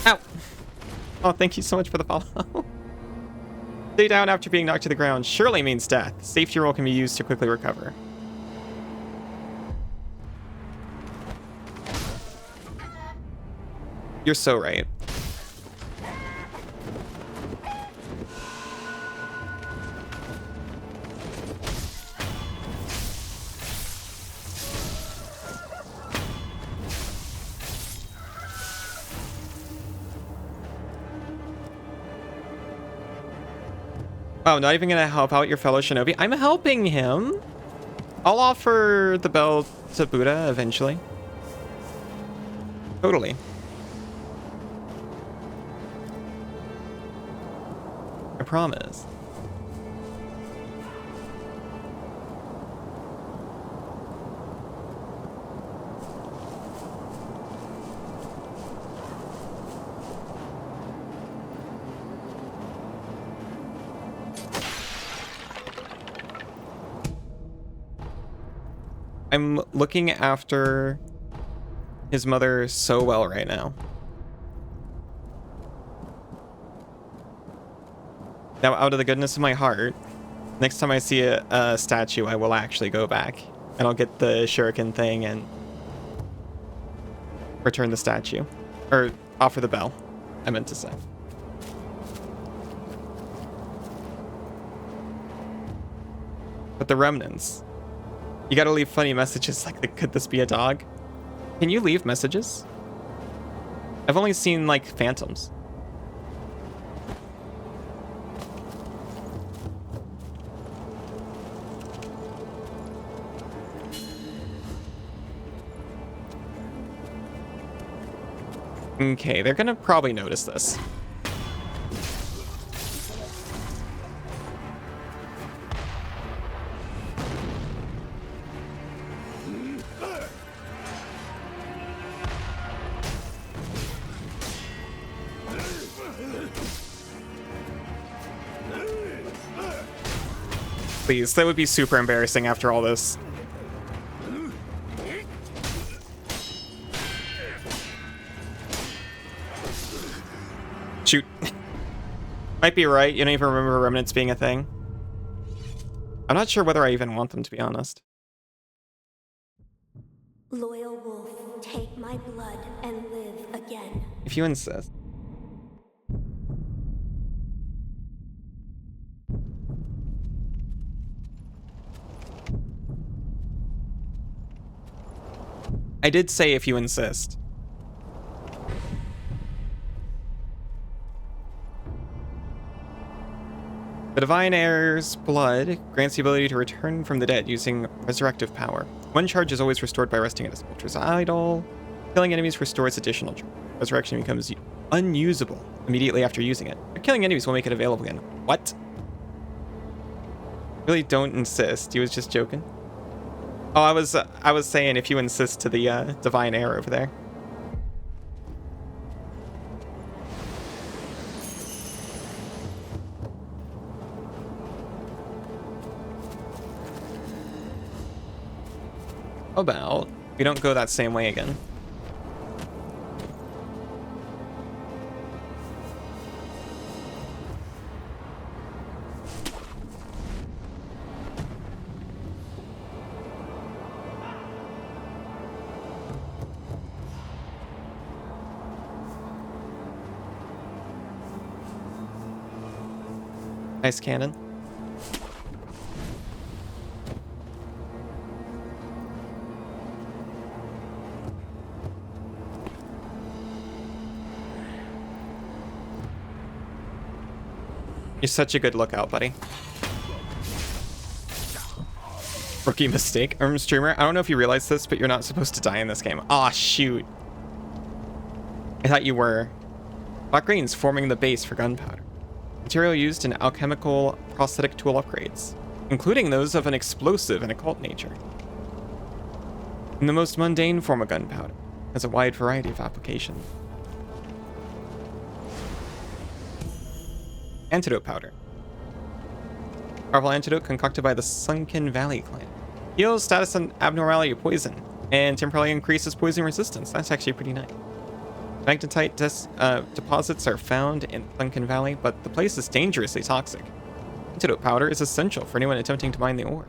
Ow. Oh, thank you so much for the follow. Stay down after being knocked to the ground surely means death. Safety roll can be used to quickly recover. You're so right. Oh, not even gonna help out your fellow shinobi? I'm helping him. I'll offer the bell to Buddha eventually. Totally. I promise. I'm looking after his mother so well right now. Now, out of the goodness of my heart, next time I see a statue, I will actually go back. And I'll get the shuriken thing and return the statue. Or offer the bell, I meant to say. But the remnants. You gotta leave funny messages like, could this be a dog? Can you leave messages? I've only seen, like, phantoms. Okay, they're gonna probably notice this. Please, that would be super embarrassing after all this. Shoot. Might be right. You don't even remember remnants being a thing. I'm not sure whether I even want them, to be honest. Loyal wolf, take my blood and live again. If you insist. I did say if you insist. The Divine Heir's blood grants the ability to return from the dead using resurrective power. One charge is always restored by resting at a soldier's idol. Killing enemies restores additional charge. Resurrection becomes unusable immediately after using it. But killing enemies will make it available again. What? Really don't insist. He was just joking. Oh, I was saying if you insist to the Divine Heir over there. About we don't go that same way again. Nice cannon. You're such a good lookout, buddy. Rookie mistake. Streamer, I don't know if you realize this, but you're not supposed to die in this game. Aw, shoot. I thought you were. Black grains forming the base for gunpowder. Material used in alchemical prosthetic tool upgrades, including those of an explosive and occult nature. In the most mundane form of gunpowder, has a wide variety of applications. Antidote powder. Powerful antidote concocted by the Sunken Valley clan. Heals status and abnormality of poison, and temporarily increases poison resistance. That's actually pretty nice. Magnetite deposits are found in Sunken Valley, but the place is dangerously toxic. antidote powder is essential for anyone attempting to mine the ore.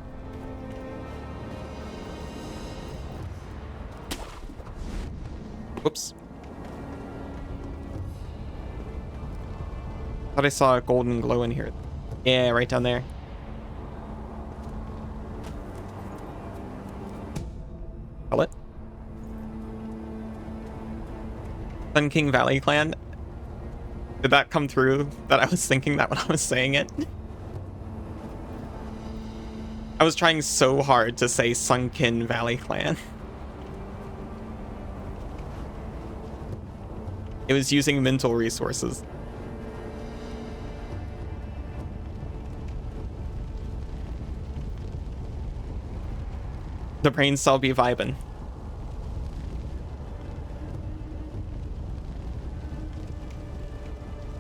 Whoops. Thought I saw a golden glow in here. Yeah, right down there. Pellet. Sun King Valley Clan. Did that come through that I was thinking that when I was saying it? I was trying so hard to say Sunken Valley Clan. It was using mental resources. The brain cell be vibin'.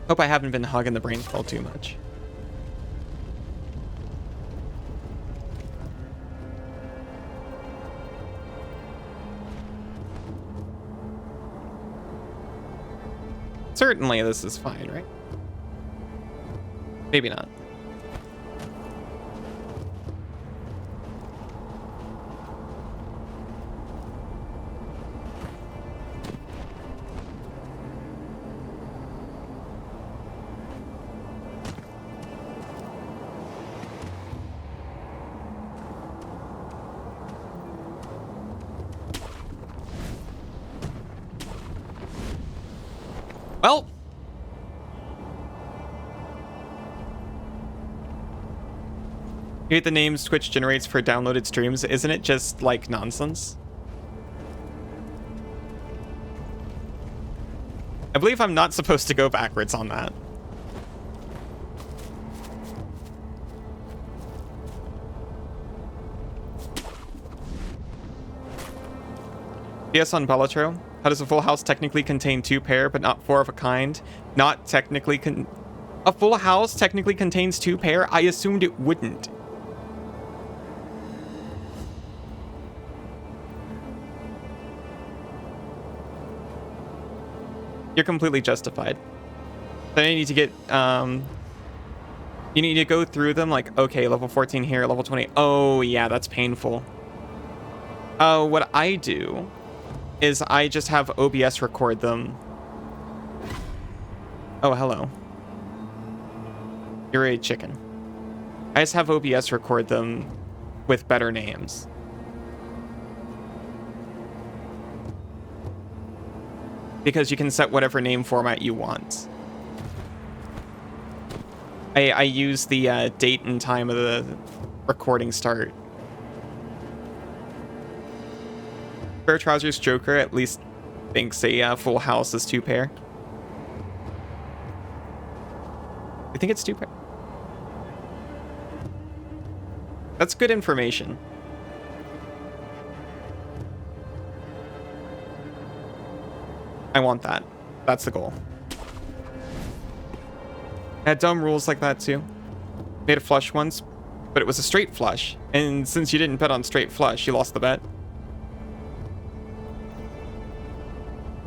Hope I haven't been hugging the brain cell too much. Certainly this is fine, right? Maybe not. Well, you hate the names Twitch generates for downloaded streams. Isn't it just like nonsense? I believe I'm not supposed to go backwards on that. Yes, on Bellatro. How does a full house technically contain 2 pair, but not 4 of a kind? Not technically a full house technically contains 2 pair? I assumed it wouldn't. You're completely justified. Then you need to get, you need to go through them like, okay, level 14 here, level 20. Oh, yeah, that's painful. What I do is I just have OBS record them. Oh, hello. You're a chicken. I just have OBS record them with better names. Because you can set whatever name format you want. I use the date and time of the recording start. Fair Trousers Joker at least thinks a full house is 2 pair. I think it's 2 pair. That's good information. I want that. That's the goal. I had dumb rules like that too. Made a flush once, but it was a straight flush. And since you didn't bet on straight flush, you lost the bet.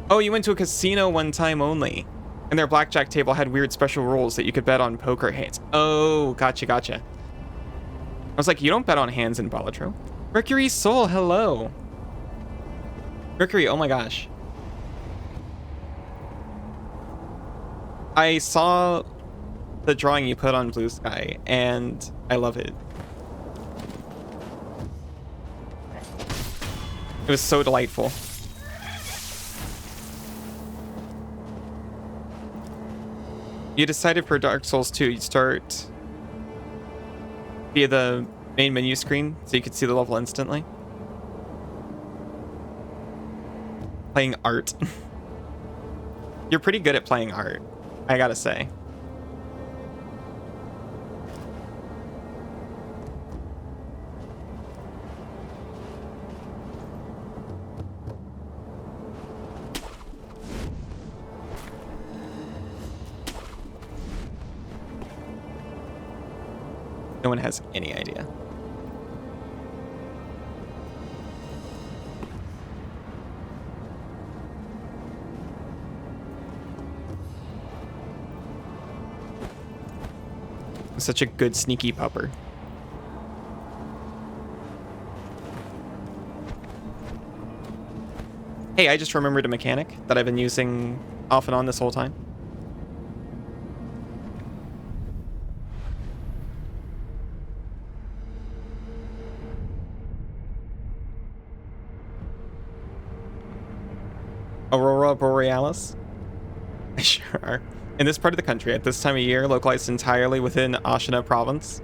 Oh, you went to a casino one time only. And their blackjack table had weird special rules that you could bet on poker hands. Oh, gotcha, gotcha. I was like, you don't bet on hands in Bellatro. Mercury Soul, hello. Mercury, oh my gosh. I saw the drawing you put on Blue Sky, and I love it. It was so delightful. You decided for Dark Souls 2, you'd start via the main menu screen, so you could see the level instantly. Playing art. You're pretty good at playing art, I gotta say. No one has any idea. Such a good sneaky pupper. Hey, I just remembered a mechanic that I've been using off and on this whole time. Aurora Borealis? Sure are. In this part of the country, at this time of year, localized entirely within Ashina province?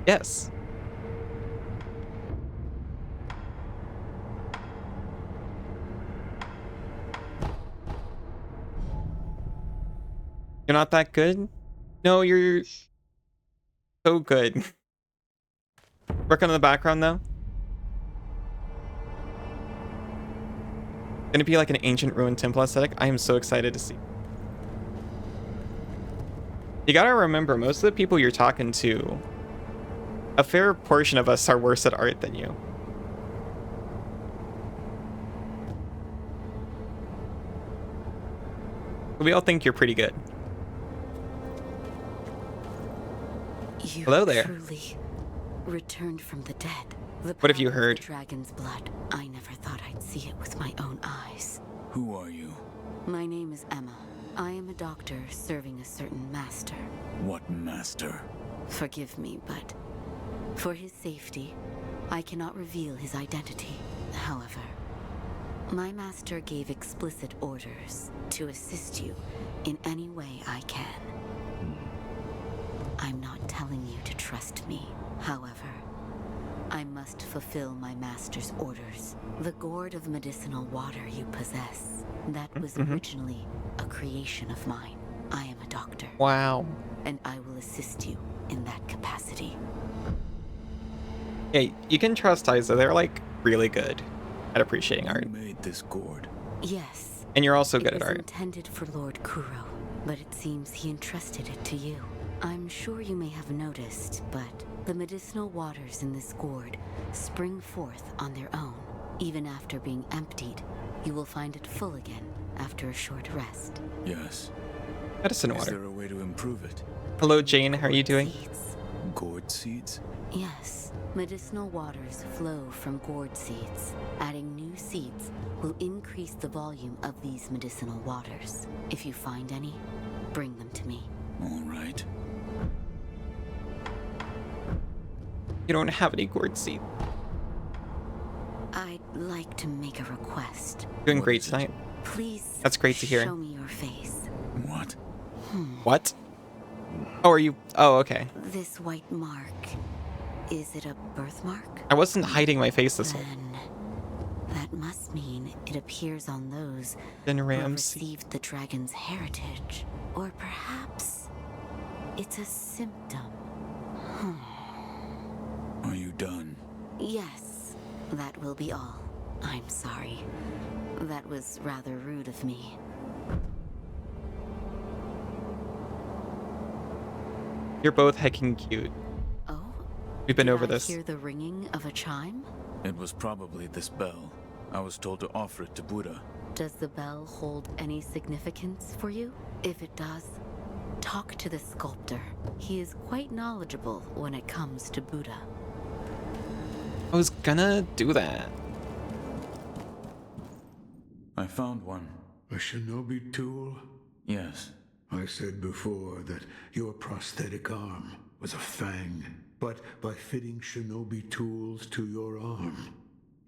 Yes. You're not that good? No, you're so good. Working on the background, though? Gonna be like an ancient ruined temple aesthetic. I am so excited to see. You gotta remember, most of the people you're talking to, a fair portion of us are worse at art than you. We all think you're pretty good. You Hello there. Truly returned from the dead. The What have you power of heard? the dragon's blood. I never thought I'd see it with my own eyes. Who are you? My name is Emma. I am a doctor serving a certain master. What master? Forgive me, but for his safety, I cannot reveal his identity. However, my master gave explicit orders to assist you in any way I can. I'm not telling you to trust me. However, I must fulfill my master's orders. The gourd of medicinal water you possess, that was originally a creation of mine. I am a doctor. Wow. And I will assist you in that capacity. Hey, you can trust Isa. They're like really good at appreciating art. Who made this gourd? Yes. And you're also good It at was art. intended for Lord Kuro, but it seems he entrusted it to you. I'm sure you may have noticed, but the medicinal waters in this gourd spring forth on their own. Even after being emptied, you will find it full again after a short rest. Yes. Medicine Is water. there a way to improve it? Hello, Jane. How are you doing? Seeds. Gourd seeds? Yes. Medicinal waters flow from gourd seeds. Adding new seeds will increase the volume of these medicinal waters. If you find any, bring them to me. All right. You don't have any gourd seed. I'd like to make a request. Doing What great is it? tonight. Please. That's great to hear. Show me your face. What? What? Oh, are you? Oh, okay. This white mark. Is it a birthmark? I wasn't hiding my face this whole. Then that must mean it appears on those Then who have Ramsey. received the dragon's heritage. Or perhaps it's a symptom. Are you done? Yes, that will be all. I'm sorry. That was rather rude of me. You're both heckin' cute. Oh? We've been did over I this. hear the ringing of a chime? It was probably this bell. I was told to offer it to Buddha. Does the bell hold any significance for you? If it does, talk to the sculptor. He is quite knowledgeable when it comes to Buddha. I was gonna do that. I found one. A shinobi tool? Yes. I said before that your prosthetic arm was a fang, but by fitting shinobi tools to your arm,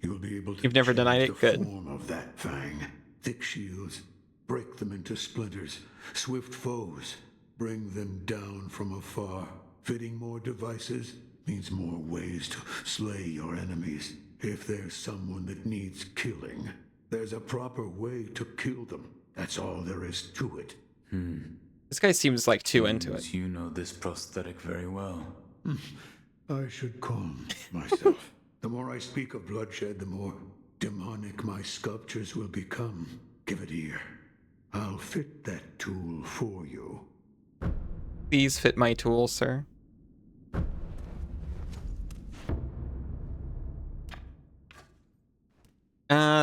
you'll be able to You've never change denied it? the Good. form of that fang. Thick shields, break them into splinters. Swift foes, bring them down from afar. Fitting more devices means more ways to slay your enemies. If there's someone that needs killing, there's a proper way to kill them. That's all there is to it. This guy seems like too into it. Seems you know this prosthetic very well. I should calm myself. The more I speak of bloodshed, the more demonic my sculptures will become. Give it here. I'll fit that tool for you. Please fit my tool, sir.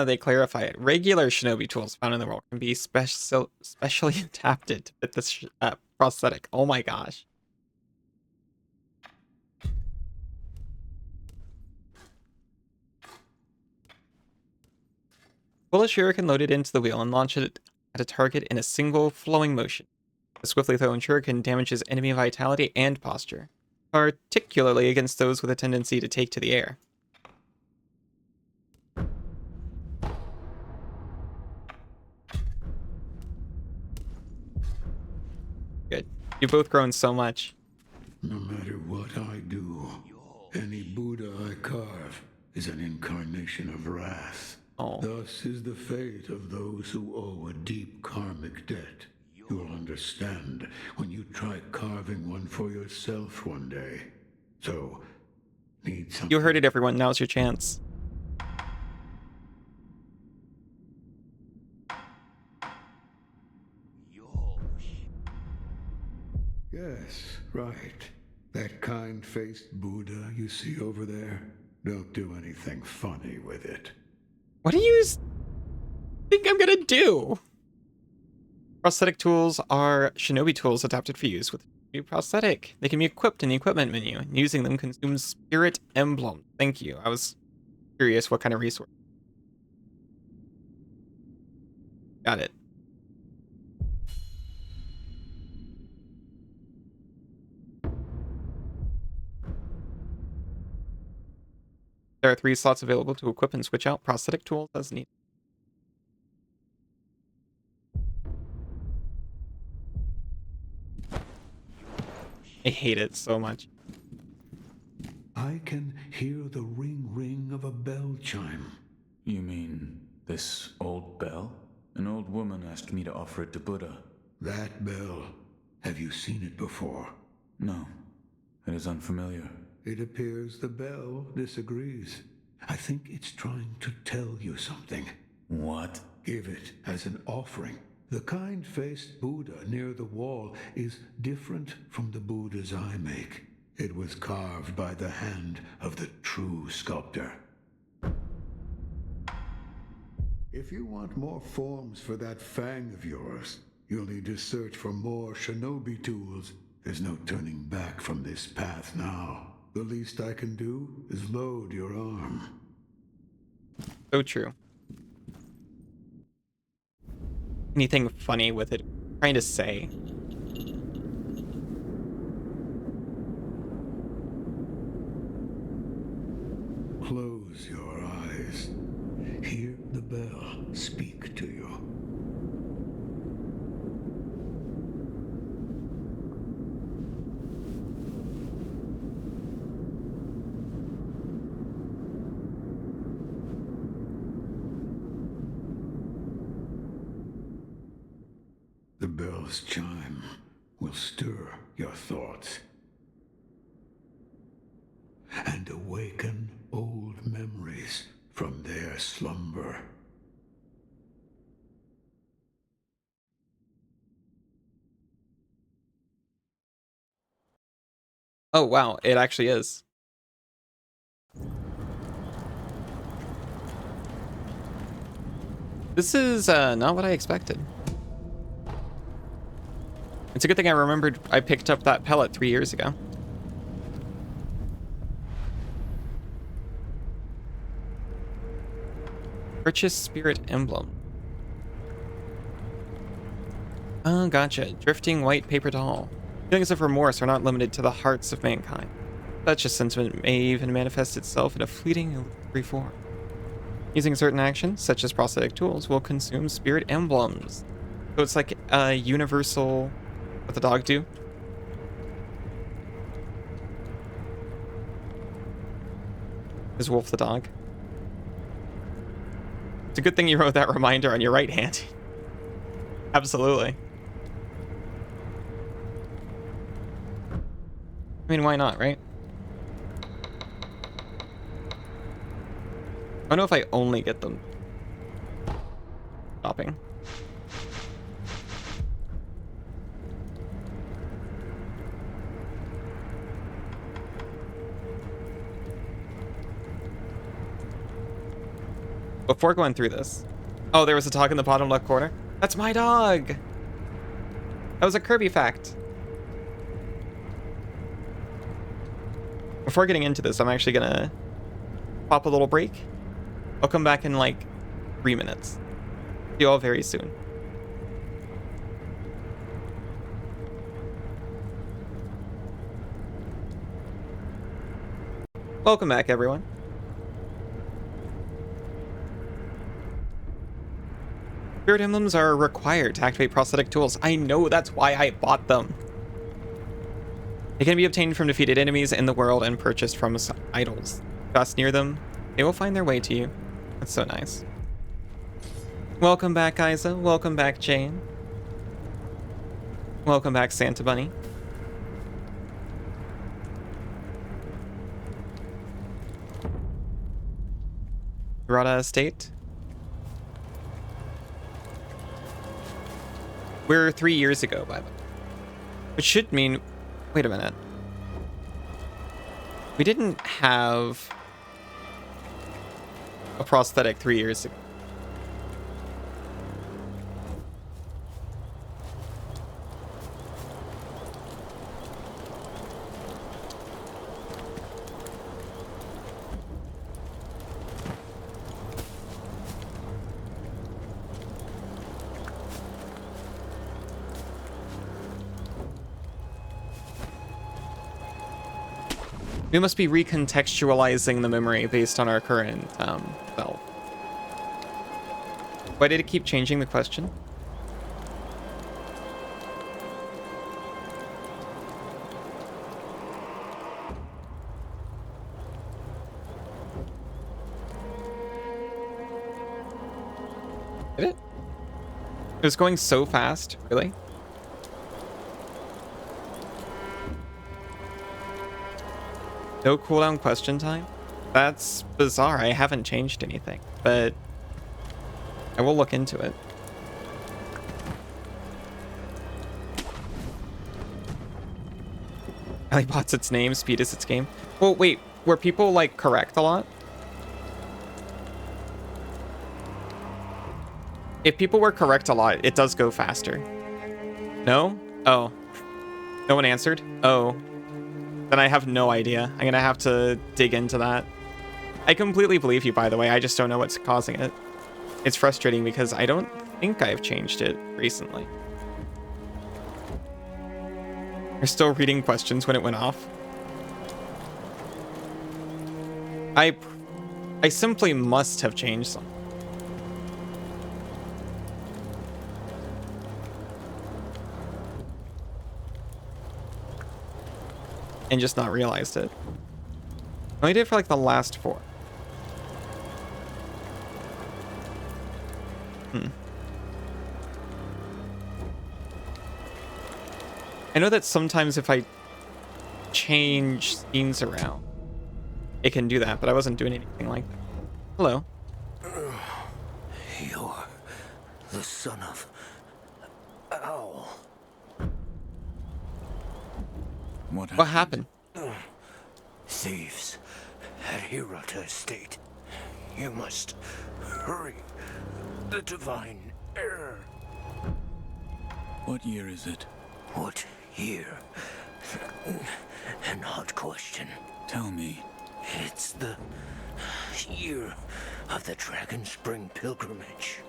They clarify it. Regular shinobi tools found in the world can be specially adapted to fit this prosthetic. Oh my gosh. Pull a shuriken loaded into the wheel and launch it at a target in a single flowing motion. A swiftly thrown shuriken damages enemy vitality and posture, particularly against those with a tendency to take to the air. Good. You've both grown so much. No matter what I do, any Buddha I carve is an incarnation of wrath. Oh. Thus is the fate of those who owe a deep karmic debt. You'll understand when you try carving one for yourself one day. So, need something. You heard it, everyone. Now's your chance. Yes, right. That kind-faced Buddha you see over there. Don't do anything funny with it. What do you think I'm gonna do? Prosthetic tools are shinobi tools adapted for use with a prosthetic. They can be equipped in the equipment menu, and using them consumes spirit emblem. Thank you. I was curious what kind of resource. Got it. There are 3 slots available to equip and switch out prosthetic tools as needed. I hate it so much. I can hear the ring of a bell chime. You mean this old bell? An old woman asked me to offer it to Buddha. That bell. Have you seen it before? No, it is unfamiliar. It appears the bell disagrees. I think it's trying to tell you something. What? Give it as an offering. The kind-faced Buddha near the wall is different from the Buddhas I make. It was carved by the hand of the true sculptor. If you want more forms for that fang of yours, you'll need to search for more shinobi tools. There's no turning back from this path now. The least I can do is load your arm. So true. Anything funny with it? Trying to say. Close your eyes. Hear the bell speak to you. The bell's chime will stir your thoughts and awaken old memories from their slumber. Oh, wow. It actually is. This is not what I expected. It's a good thing I remembered I picked up that pellet 3 years ago. Purchase Spirit Emblem. Oh, gotcha. Drifting white paper doll. Feelings of remorse are not limited to the hearts of mankind. Such a sentiment may even manifest itself in a fleeting illusory form. Using certain actions, such as prosthetic tools, will consume spirit emblems. So it's like a universal... What the dog do? Is Wolf the dog? It's a good thing you wrote that reminder on your right hand. Absolutely. I mean, why not, right? I don't know if I only get them. Stopping. Before going through this. Oh, there was a dog in the bottom left corner. That's my dog. That was a Kirby fact. Before getting into this, I'm actually gonna pop a little break. I'll come back in like 3 minutes. See you all very soon. Welcome back, everyone. Spirit emblems are required to activate prosthetic tools. I know, that's why I bought them. They can be obtained from defeated enemies in the world and purchased from idols. Pass near them, they will find their way to you. That's so nice. Welcome back, Isa. Welcome back, Jane. Welcome back, Santa Bunny. Rada Estate. We're 3 years ago, by the way. Which should mean... Wait a minute. We didn't have a prosthetic 3 years ago. We must be recontextualizing the memory based on our current self. Why did it keep changing the question? Did it? It was going so fast, really? No cooldown question time? That's bizarre. I haven't changed anything, but I will look into it. Alibot's its name, speed is its game. Well, wait, were people like correct a lot? If people were correct a lot, it does go faster. No? Oh. No one answered? Oh. Then I have no idea. I'm gonna have to dig into that. I completely believe you, by the way. I just don't know what's causing it. It's frustrating because I don't think I've changed it recently. You're still reading questions when it went off. I simply must have changed something. And just not realized it. I only did it for like the last 4. I know that sometimes if I change scenes around, it can do that, but I wasn't doing anything like that. Hello. You're the son of Owl. What happened? Thieves at Nyarupad Estate. You must hurry. The divine error. What year is it? What year? An odd question. Tell me. It's the year of the Dragon Spring pilgrimage.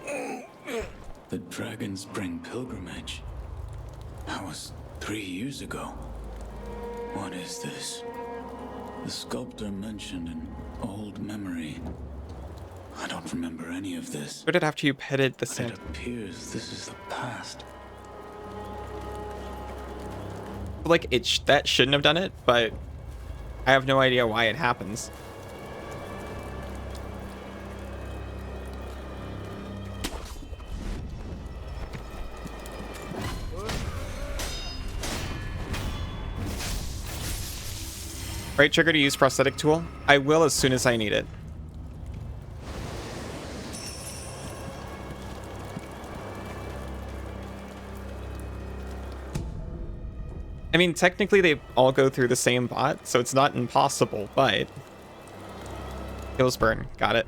The Dragon Spring pilgrimage? That was 3 years ago. What is this? The sculptor mentioned an old memory. I don't remember any of this. What did after you petted the But Santa? it appears this is the past. Like that shouldn't have done it, but I have no idea why it happens. Right trigger to use prosthetic tool? I will as soon as I need it. I mean, technically they all go through the same bot, so it's not impossible, but... Kills burn. Got it.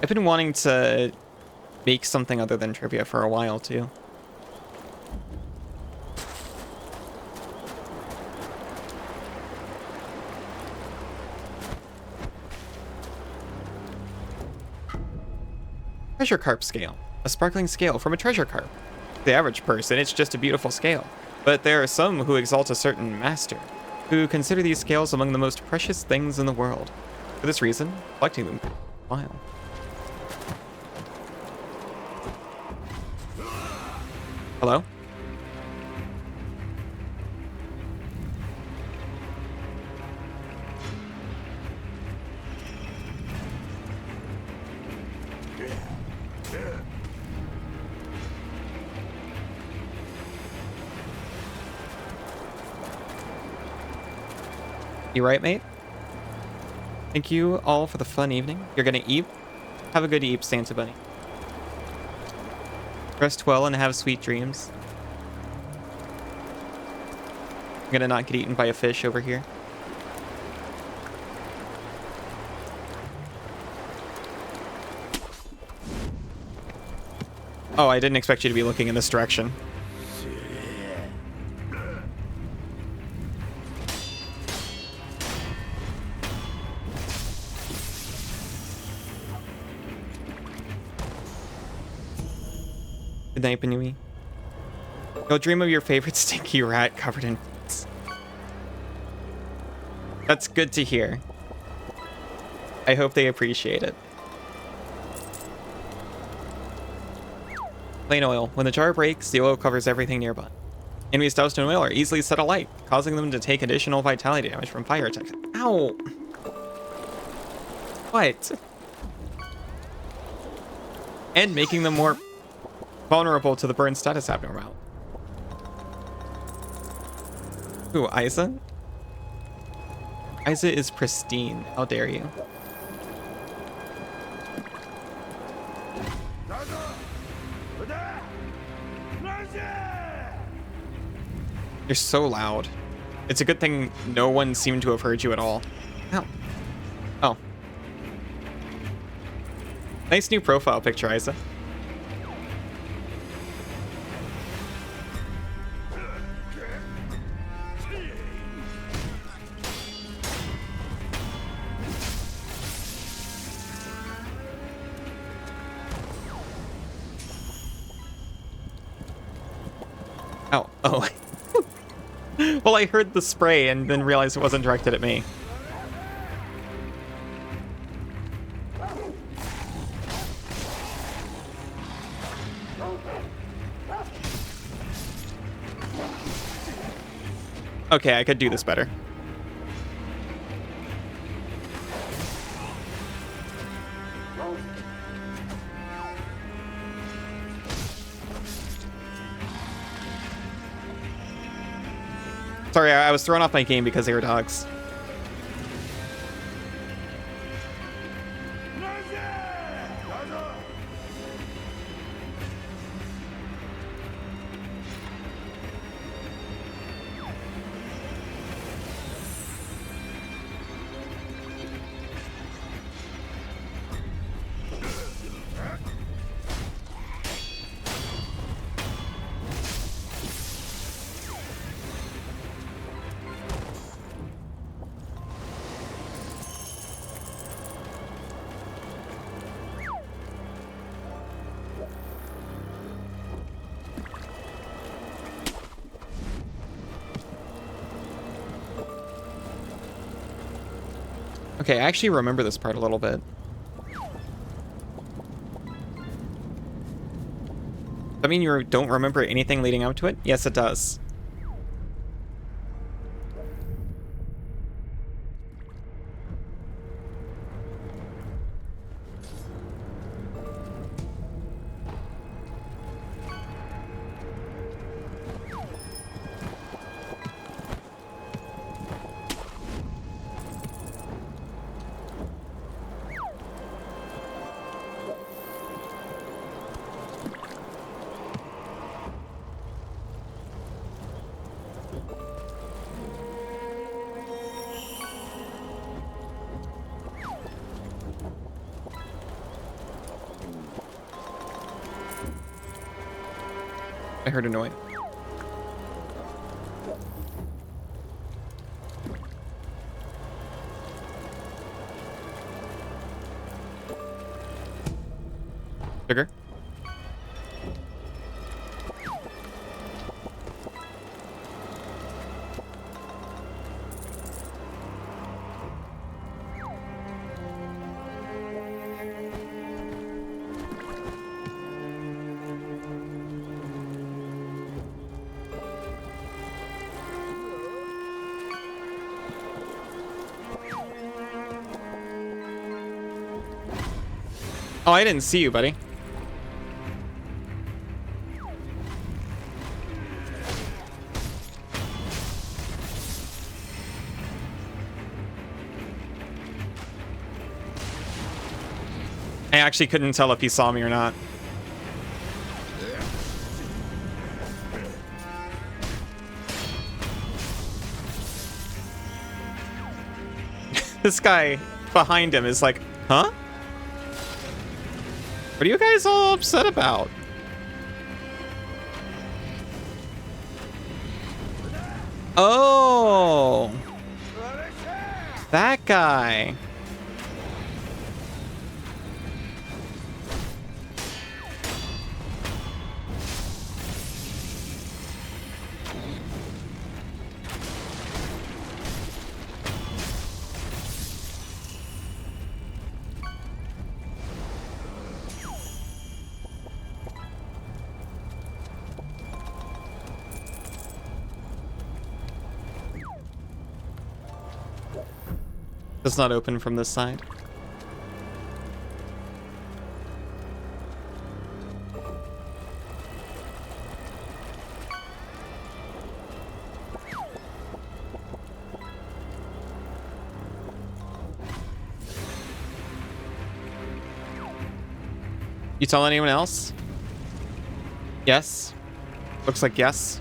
I've been wanting to make something other than trivia for a while, too. Treasure carp scale. A sparkling scale from a treasure carp. To the average person, it's just a beautiful scale. But there are some who exalt a certain master, who consider these scales among the most precious things in the world. For this reason, collecting them while. Hello? You right, mate? Thank you all for the fun evening. You're gonna eat? Have a good eat, Santa Bunny. Rest well and have sweet dreams. I'm gonna not get eaten by a fish over here. Oh, I didn't expect you to be looking in this direction. Good night, Benui. Go dream of your favorite stinky rat covered in pits. That's good to hear. I hope they appreciate it. Plain oil. When the jar breaks, the oil covers everything nearby. Enemies doused in oil are easily set alight, causing them to take additional vitality damage from fire attacks. Ow! What? And making them more vulnerable to the burn status abnormality. Ooh, Isa? Isa is pristine. How dare you? You're so loud. It's a good thing no one seemed to have heard you at all. Ow. Oh. Nice new profile picture, Isa. Oh, oh. Well, I heard the spray and then realized it wasn't directed at me. Okay, I could do this better. Sorry, I was thrown off my game because they were dogs. Okay, I actually remember this part a little bit. I mean, you don't remember anything leading up to it? Yes, it does. I heard a noise. Oh, I didn't see you, buddy. I actually couldn't tell if he saw me or not. This guy behind him is like, huh? What are you guys all upset about? Oh, that guy. Does not open from this side. You tell anyone else? Yes. Looks like yes.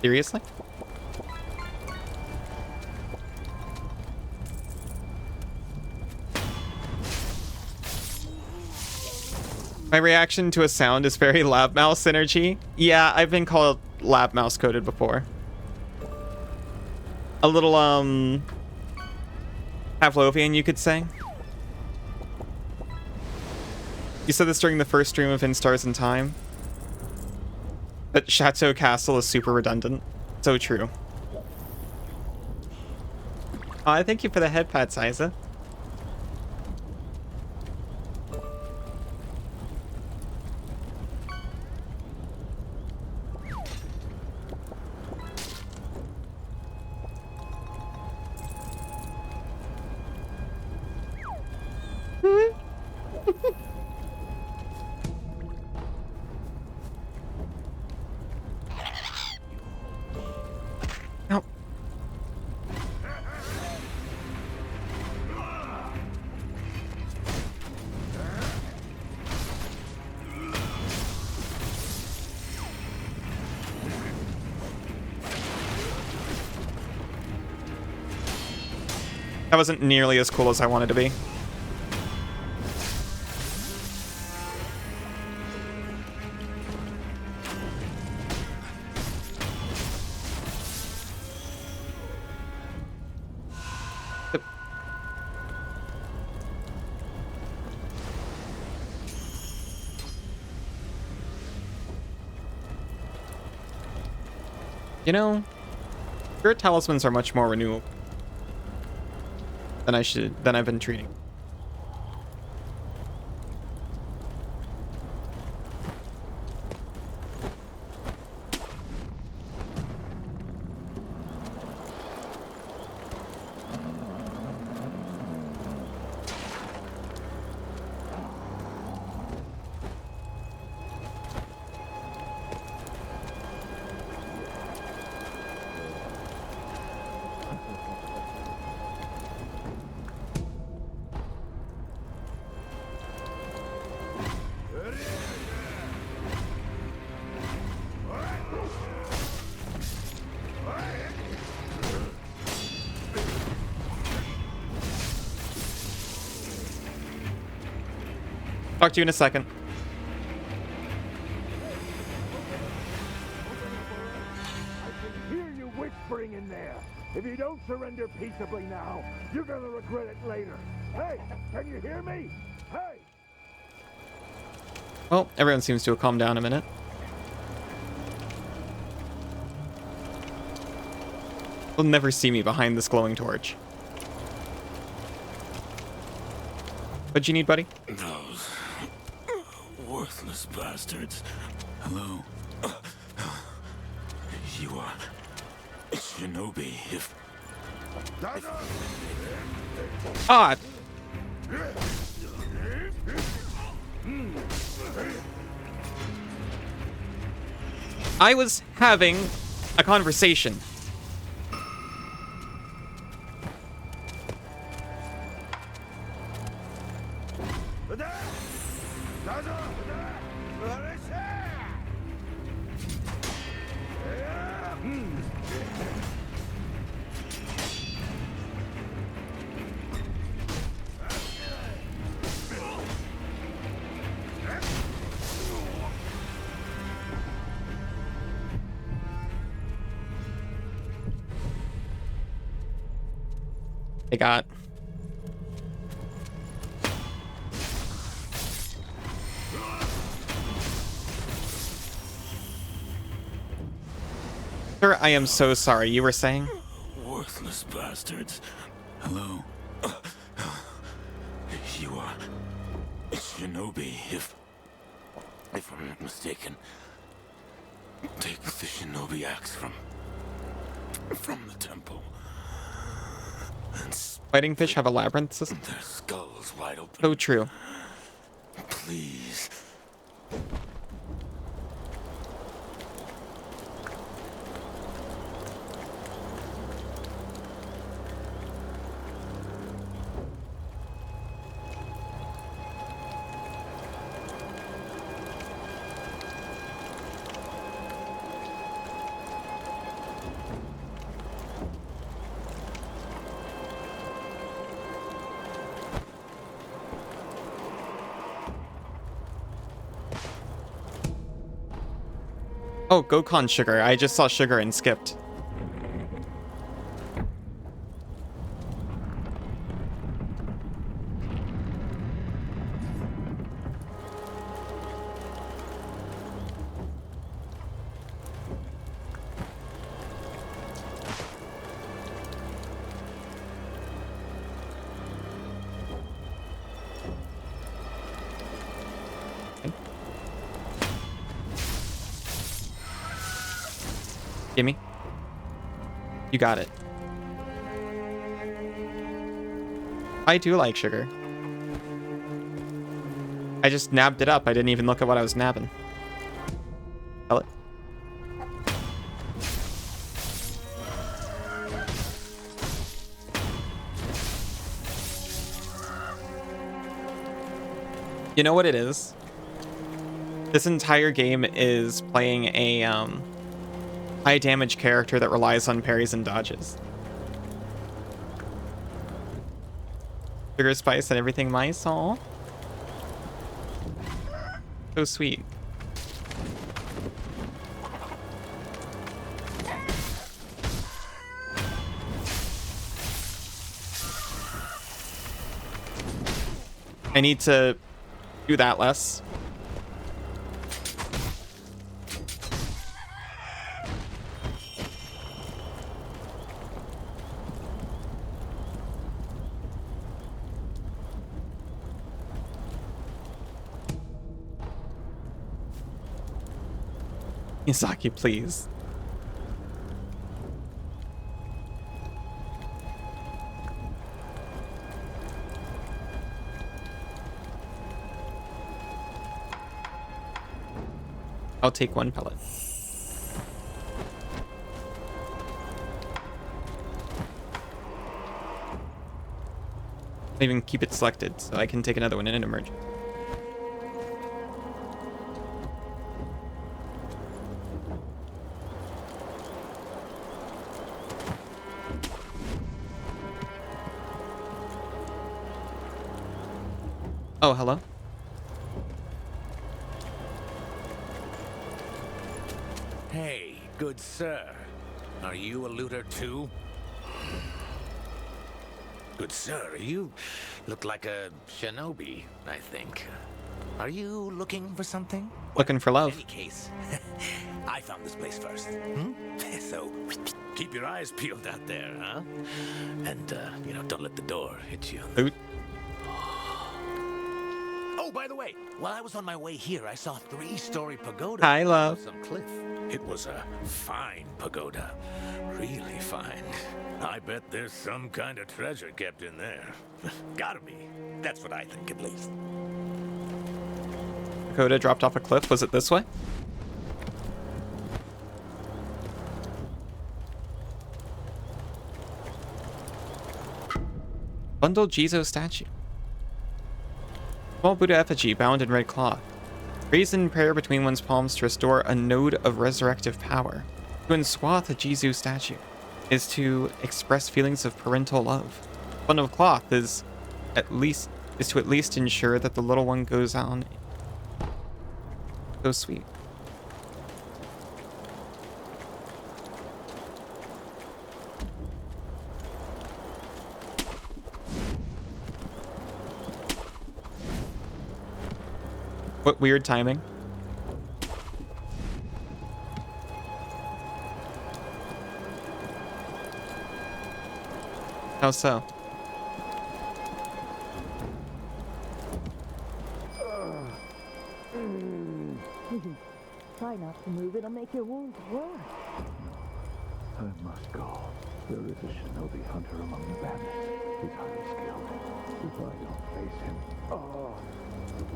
Seriously? My reaction to a sound is very lab mouse energy. Yeah, I've been called lab mouse coded before. A little, Pavlovian, you could say. You said this during the first stream of In Stars in Time. That Chateau Castle is super redundant. So true. Aw, thank you for the head pats, Isa. That wasn't nearly as cool as I wanted to be. You know, spirit talismans are much more renewable than I've been treating. Talk to you in a second. I can hear you whispering in there. If you don't surrender peaceably now, you're gonna regret it later. Hey, can you hear me? Hey! Well, everyone seems to have calmed down a minute. They'll never see me behind this glowing torch. What'd you need, buddy? Those worthless bastards. Hello. You are shinobi if Ah! I was having a conversation. They got Sir, I am so sorry. You were saying? worthless bastards. Hello. You are shinobi, if I'm not mistaken. Take the shinobi axe from the temple. And Fighting fish have a labyrinth system. their skulls wide open. So true. Please. Oh, Gokon Sugar. I just saw Sugar and skipped. Gimme. You got it. I do like sugar. I just nabbed it up. I didn't even look at what I was nabbing. Tell it. You know what it is? This entire game is playing a high damage character that relies on parries and dodges. Sugar spice and everything nice, aw. So sweet. I need to do that less. Misaki, please. I'll take one pellet. I'll even keep it selected so I can take another one in an emergency. Oh, hello? Hey, good sir. Are you a looter too? Good sir, you look like a shinobi, I think. Are you looking for something? Looking for love. In any case, I found this place first. So, keep your eyes peeled out there, huh? And, don't let the door hit you. Loot. Oh, Oh, by the way, while I was on my way here, I saw a 3-story pagoda. Hi, love. On some cliff. It was a fine pagoda. Really fine. I bet there's some kind of treasure kept in there. Gotta be. That's what I think, at least. Pagoda dropped off a cliff. Was it this way? Bundled Jizo statue. Small Buddha effigy bound in red cloth. Raised in prayer between one's palms to restore a node of resurrective power. To enswath a Jizo statue is to express feelings of parental love. Bundle of cloth is to at least ensure that the little one goes on. So sweet. What weird timing. How so? Try not to move, it'll make your wounds worse. I must go. There is a shinobi hunter among the bandits. He's highly skilled. If I don't face him... Oh!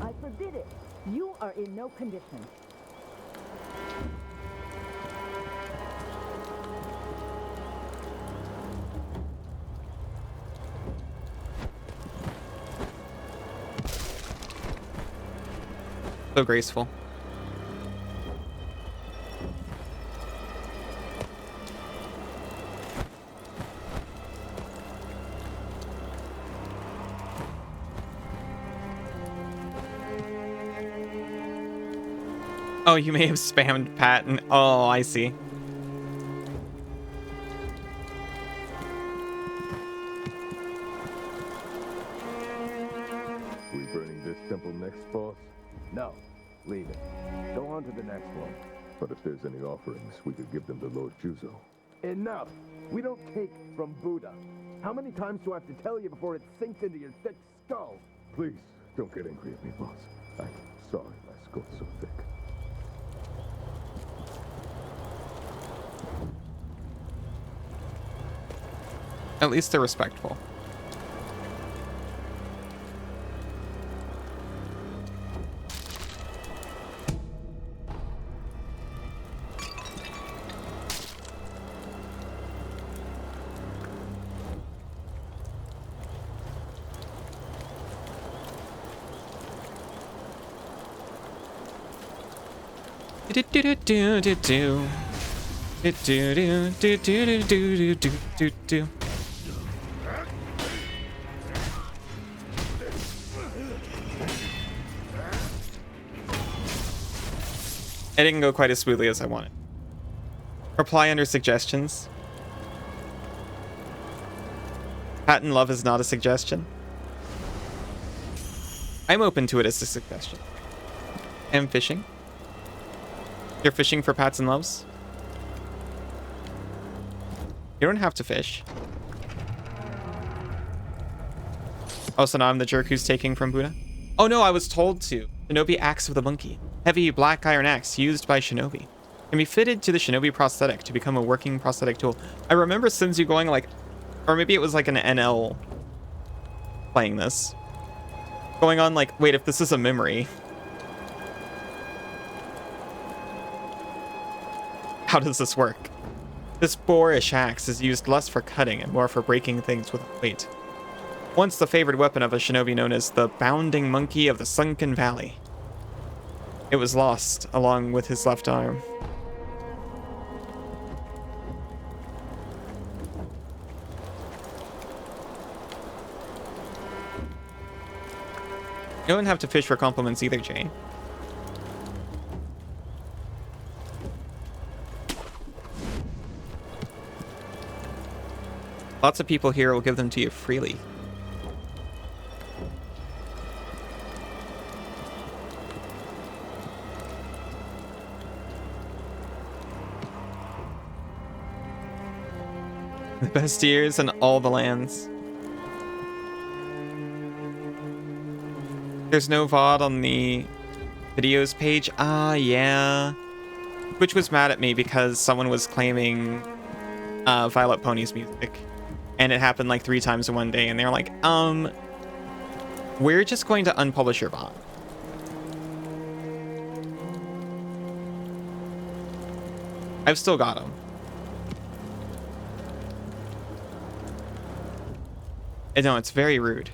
I forbid it. You are in no condition. So graceful. Oh, you may have spammed Pat and... Oh, I see. We burning this temple next, boss? No. Leave it. Go on to the next one. But if there's any offerings, we could give them to Lord Juzo. Enough! We don't take from Buddha. How many times do I have to tell you before it sinks into your thick skull? Please, don't get angry at me, boss. I'm sorry my skull's so thick. At least they're respectful. Do do do do do do do do do do do do do do. It didn't go quite as smoothly as I wanted. Reply under suggestions. Patent love is not a suggestion. I'm open to it as a suggestion. I'm fishing. You're fishing for pats and loves? You don't have to fish. Oh, so now I'm the jerk who's taking from Buddha? Oh no, I was told to. Shinobi Axe of the Monkey. Heavy black iron axe used by shinobi. Can be fitted to the shinobi prosthetic to become a working prosthetic tool. I remember Sinzu going like, or maybe it was like an NL playing this. Going on like, wait, if this is a memory. How does this work? This boorish axe is used less for cutting and more for breaking things with weight. Once the favored weapon of a shinobi known as the Bounding Monkey of the Sunken Valley. It was lost along with his left arm. You don't have to fish for compliments either, Jane. Lots of people here will give them to you freely. The best ears in all the lands. There's no VOD on the videos page. Ah, yeah. Which was mad at me because someone was claiming Violet Pony's music. And it happened like 3 times in one day. And they were like, we're just going to unpublish your VOD. I've still got them. No, it's very rude.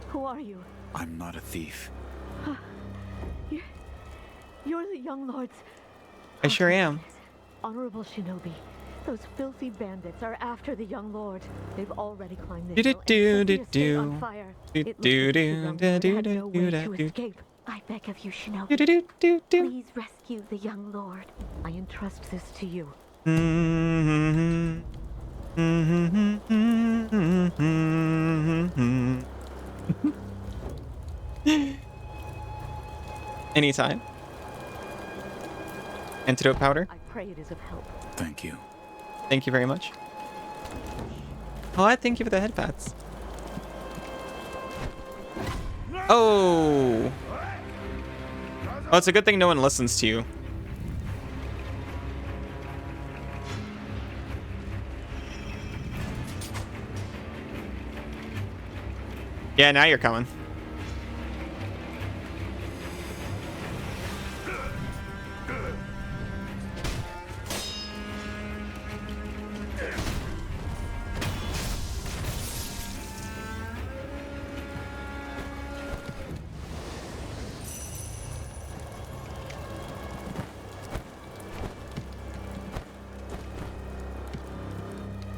Who are you? I'm not a thief. You're the young lords. I sure am. Honorable Shinobi, those filthy bandits are after the young lord. They've already climbed the Do hill do and do set the estate on do fire. do It looks do like the do young do lord do had no do way do to do. escape. I beg of you, Shinobi. Do do do do do. Please rescue the young lord. I entrust this to you. Anytime. Antidote powder. I pray it is of help. Thank you. Thank you very much. Oh, I thank you for the head pats. Oh. Oh, it's a good thing no one listens to you. Yeah, now you're coming.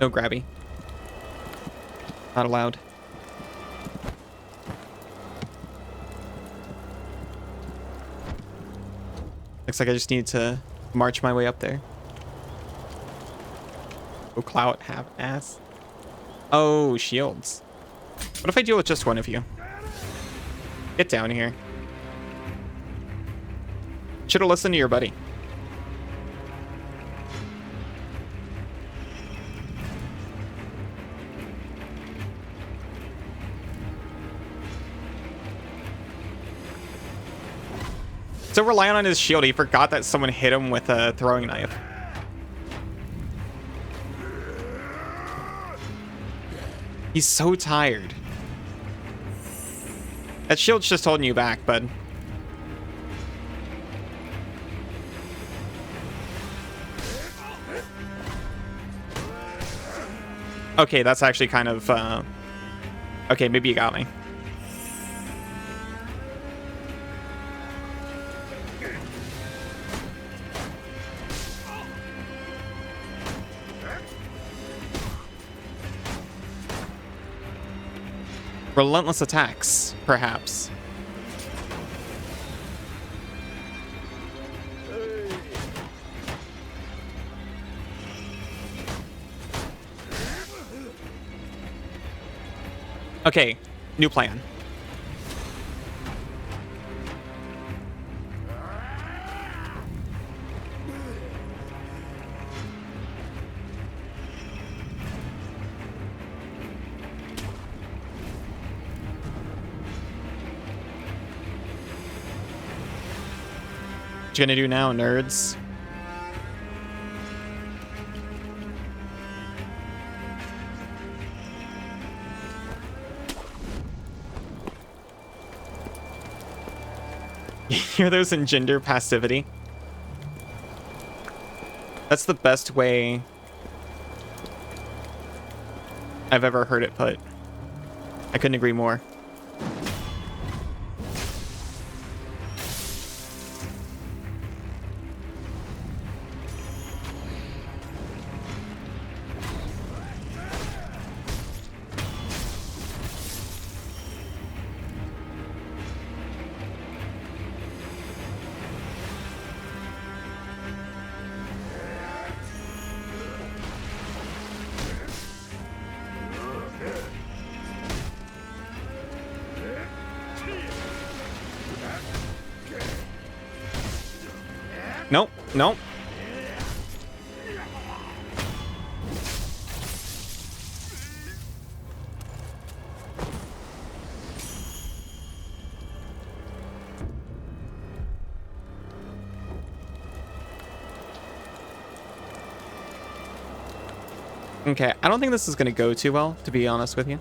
No grabby. Not allowed. Looks like I just need to march my way up there. Go clout, have ass. Oh, shields. What if I deal with just one of you? Get down here. Should have listened to your buddy. So relying on his shield, he forgot that someone hit him with a throwing knife. He's so tired. That shield's just holding you back, bud. Okay, that's actually kind of... Okay, maybe you got me. Relentless attacks, perhaps. Okay, new plan. What you gonna do now, nerds? You hear those engender passivity? That's the best way I've ever heard it put. I couldn't agree more. Nope, nope. Okay, I don't think this is going to go too well, to be honest with you.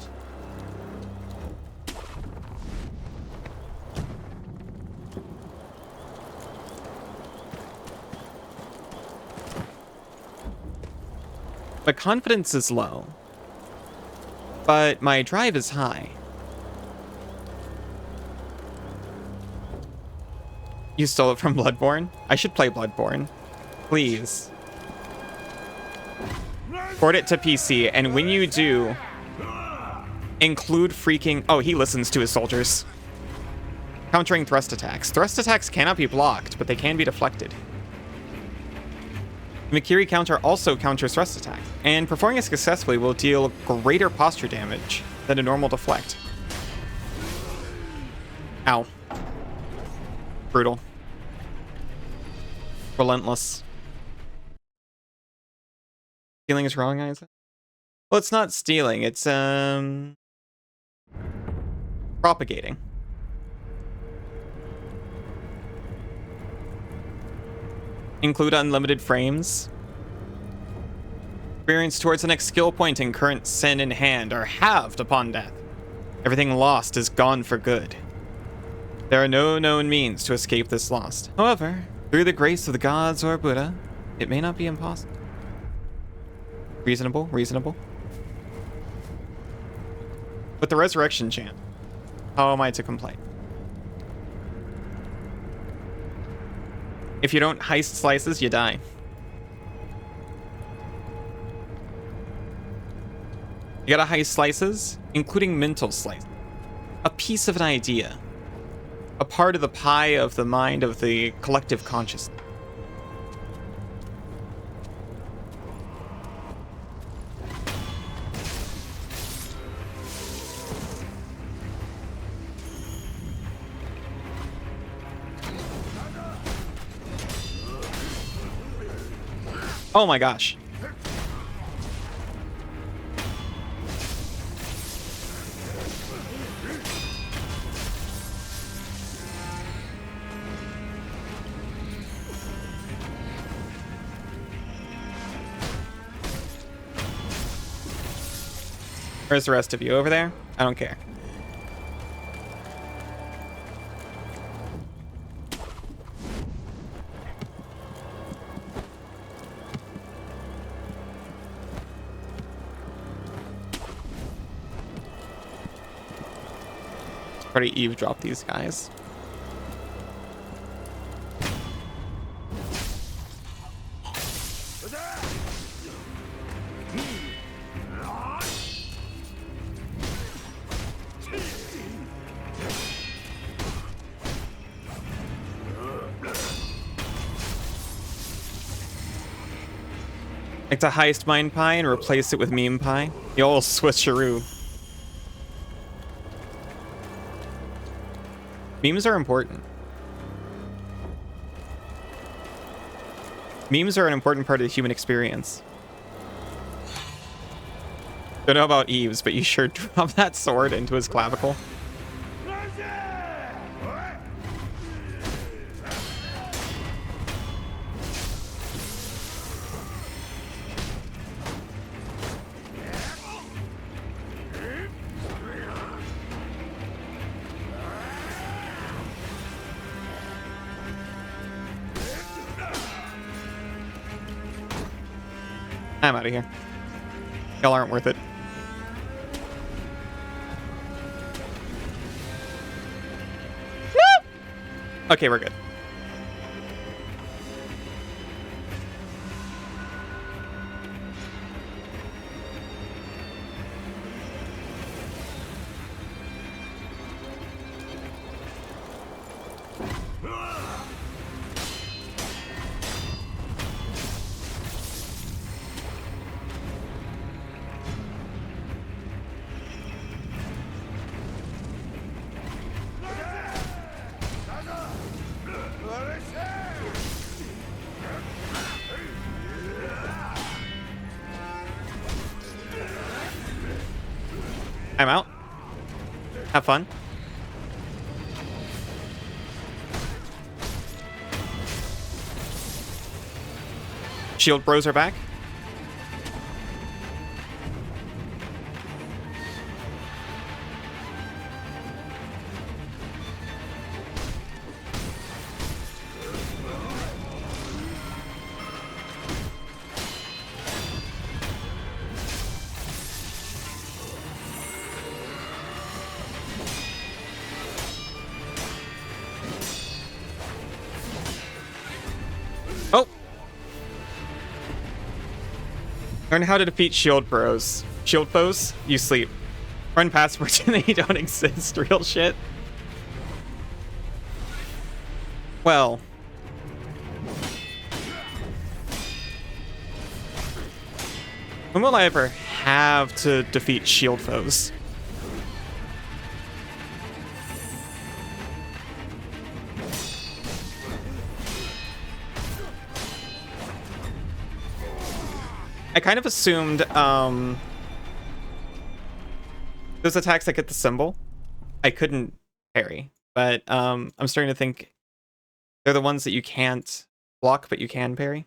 My confidence is low, but my drive is high. You stole it from Bloodborne? I should play Bloodborne. Please. Port it to PC, and when you do, include freaking... Oh, he listens to his soldiers. Countering thrust attacks. Thrust attacks cannot be blocked, but they can be deflected. Mikiri counter also counters thrust attack, and performing it successfully will deal greater posture damage than a normal deflect. Ow. Brutal. Relentless. Stealing is wrong, Isaac? Well, it's not stealing, it's propagating. Include unlimited frames. Experience towards the next skill point and current sin in hand are halved upon death. Everything lost is gone for good. There are no known means to escape this loss. However, through the grace of the gods or Buddha, it may not be impossible. Reasonable, reasonable. With the resurrection chant, how am I to complain? If you don't heist slices, you die. You gotta heist slices, including mental slices. A piece of an idea. A part of the pie of the mind of the collective consciousness. Oh my gosh. Where's the rest of you? Over there? I don't care. Try to eavesdrop these guys. Like to heist Mind Pie and replace it with Meme Pie. The old switcheroo. Memes are important. Memes are an important part of the human experience. Don't know about Eves, but you sure drop that sword into his clavicle. I'm out of here. Y'all aren't worth it. No! Okay, we're good. I'm out. Have fun. Shield bros are back. Oh! Learn how to defeat shield foes. Shield foes? You sleep. Run passwords and they don't exist. Real shit. Well. When will I ever have to defeat shield foes? I kind of assumed those attacks that get the symbol, I couldn't parry. But I'm starting to think they're the ones that you can't block, but you can parry.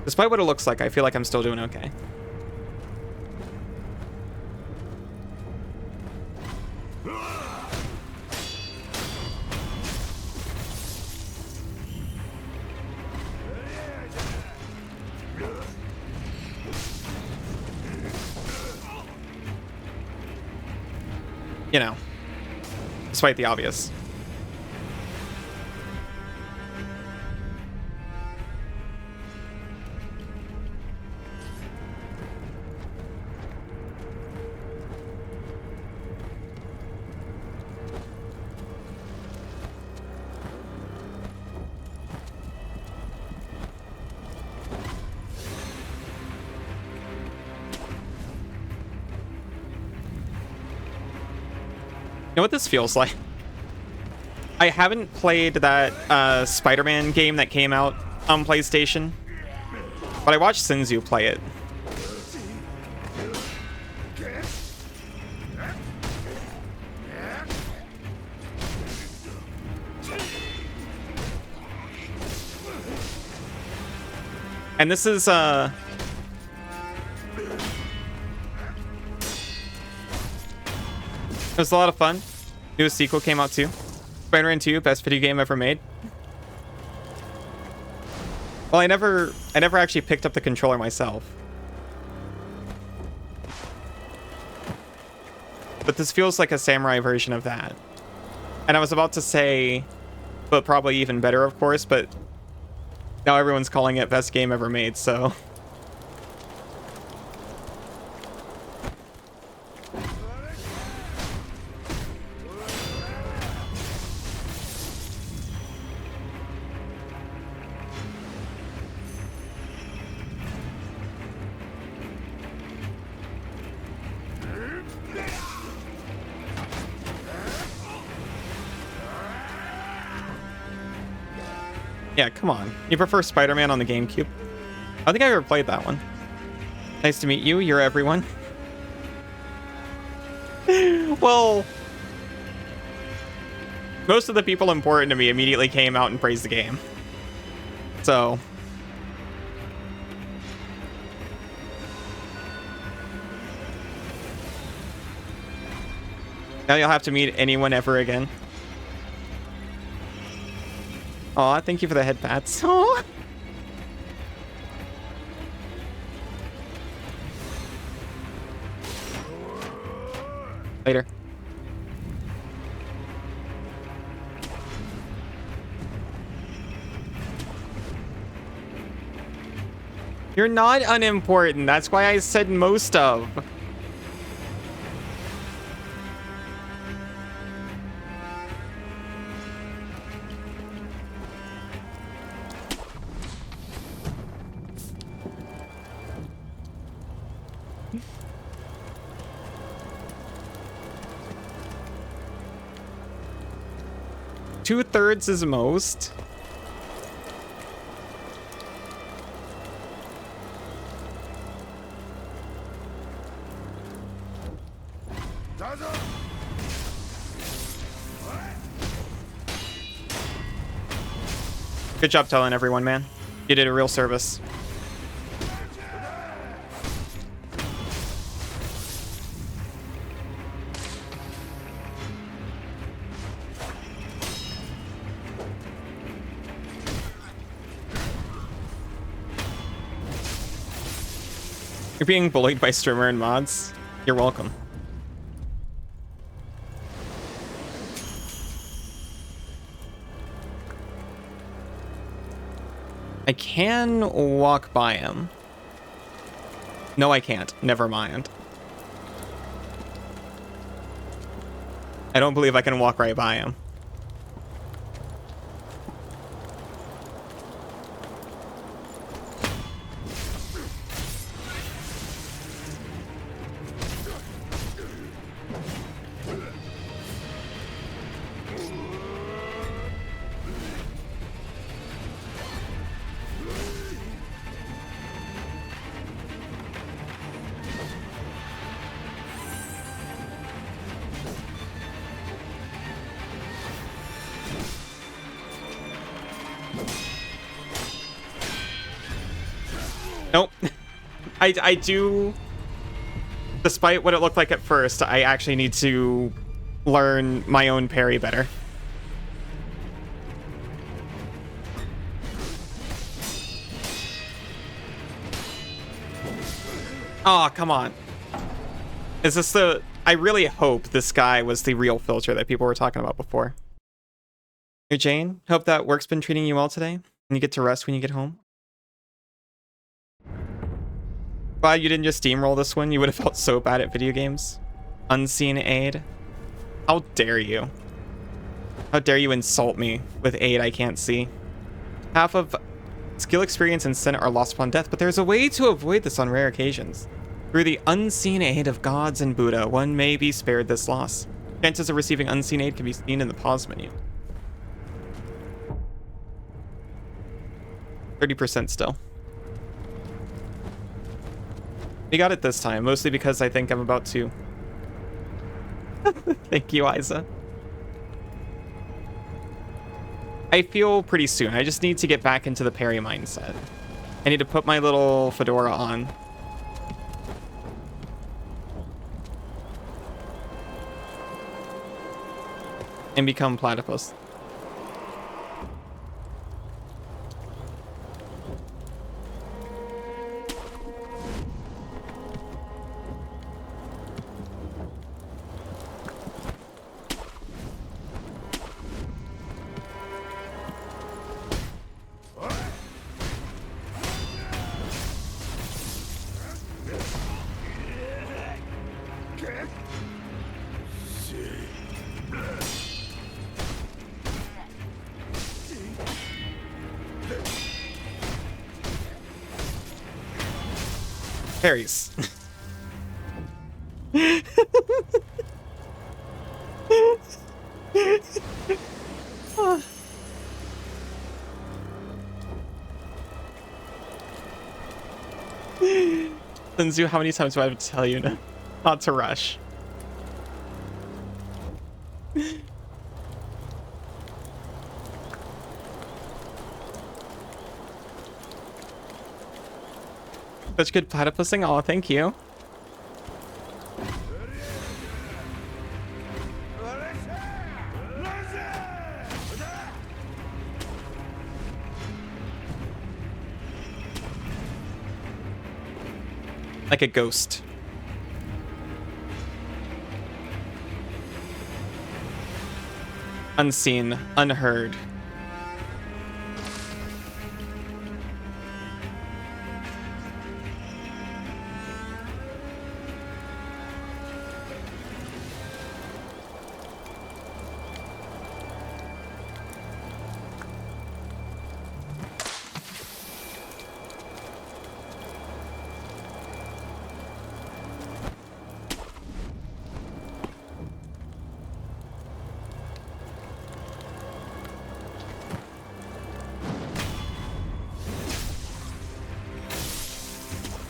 Despite what it looks like, I feel like I'm still doing okay. You know, despite the obvious. You know what this feels like? I haven't played that Spider-Man game that came out on PlayStation, but I watched Sinzu play it. And this is it was a lot of fun. Newest sequel came out too. Spider-Man 2, best video game ever made. Well, I never actually picked up the controller myself. But this feels like a samurai version of that. And I was about to say, but probably even better, of course, but now everyone's calling it best game ever made, so... Yeah, come on. You prefer Spider-Man on the GameCube? I don't think I ever played that one. Nice to meet you. You're everyone. Well, most of the people important to me immediately came out and praised the game. So... now you'll have to meet anyone ever again. Aw, thank you for the head pats. Aw. Later. You're not unimportant. That's why I said most of. Two-thirds is most. Good job telling everyone, man. You did a real service. You're being bullied by streamer and mods. You're welcome. I can walk by him. No, I can't. Never mind. I don't believe I can walk right by him. Nope. I do, despite what it looked like at first, I actually need to learn my own parry better. Oh, come on. Is this the... I really hope this guy was the real filter that people were talking about before. Here, Jane. Hope that work's been treating you well today. And you get to rest when you get home. Glad you didn't just steamroll this one. You would have felt so bad at video games. Unseen aid. How dare you? How dare you insult me with aid I can't see? Half of skill experience and Senate are lost upon death, but there's a way to avoid this on rare occasions. Through the unseen aid of gods and Buddha, one may be spared this loss. Chances of receiving unseen aid can be seen in the pause menu. 30% still. We got it this time, mostly because I think I'm about to. Thank you, Isa. I feel pretty soon. I just need to get back into the parry mindset. I need to put my little fedora on. And become platypus. Parries. Senzu, how many times do I have to tell you not to rush? Such good platypusing. Oh, thank you. Like a ghost. Unseen, unheard.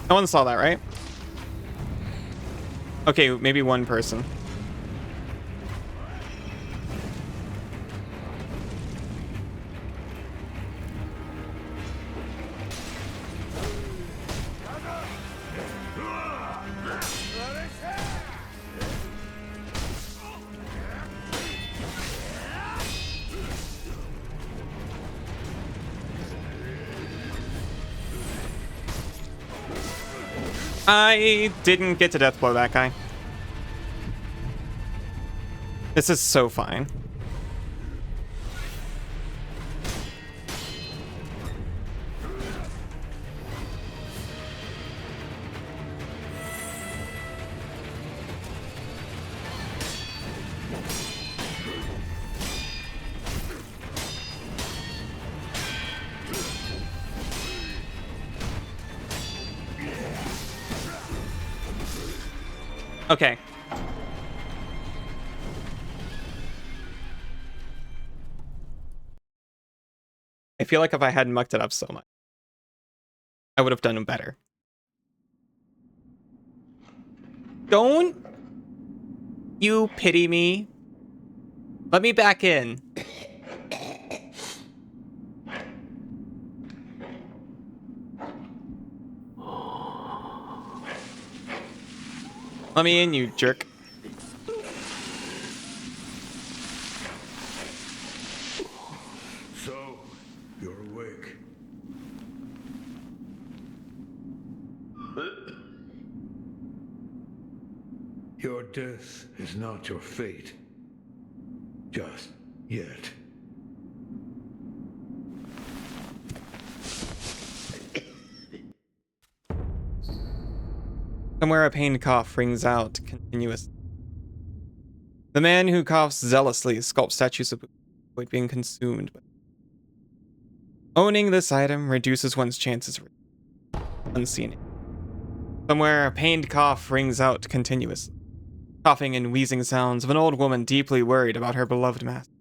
No one saw that, right? Okay, maybe one person. I didn't get to death blow that guy. This is so fine. Okay. I feel like if I hadn't mucked it up so much, I would have done better. Don't you pity me? Let me back in. Let me in, you jerk. So, you're awake. Your death is not your fate. Just yet. Somewhere a pained cough rings out continuously. The man who coughs zealously sculpts statues of avoid being consumed. Owning this item reduces one's chances of unseen. Somewhere a pained cough rings out continuously. Coughing and wheezing sounds of an old woman deeply worried about her beloved master.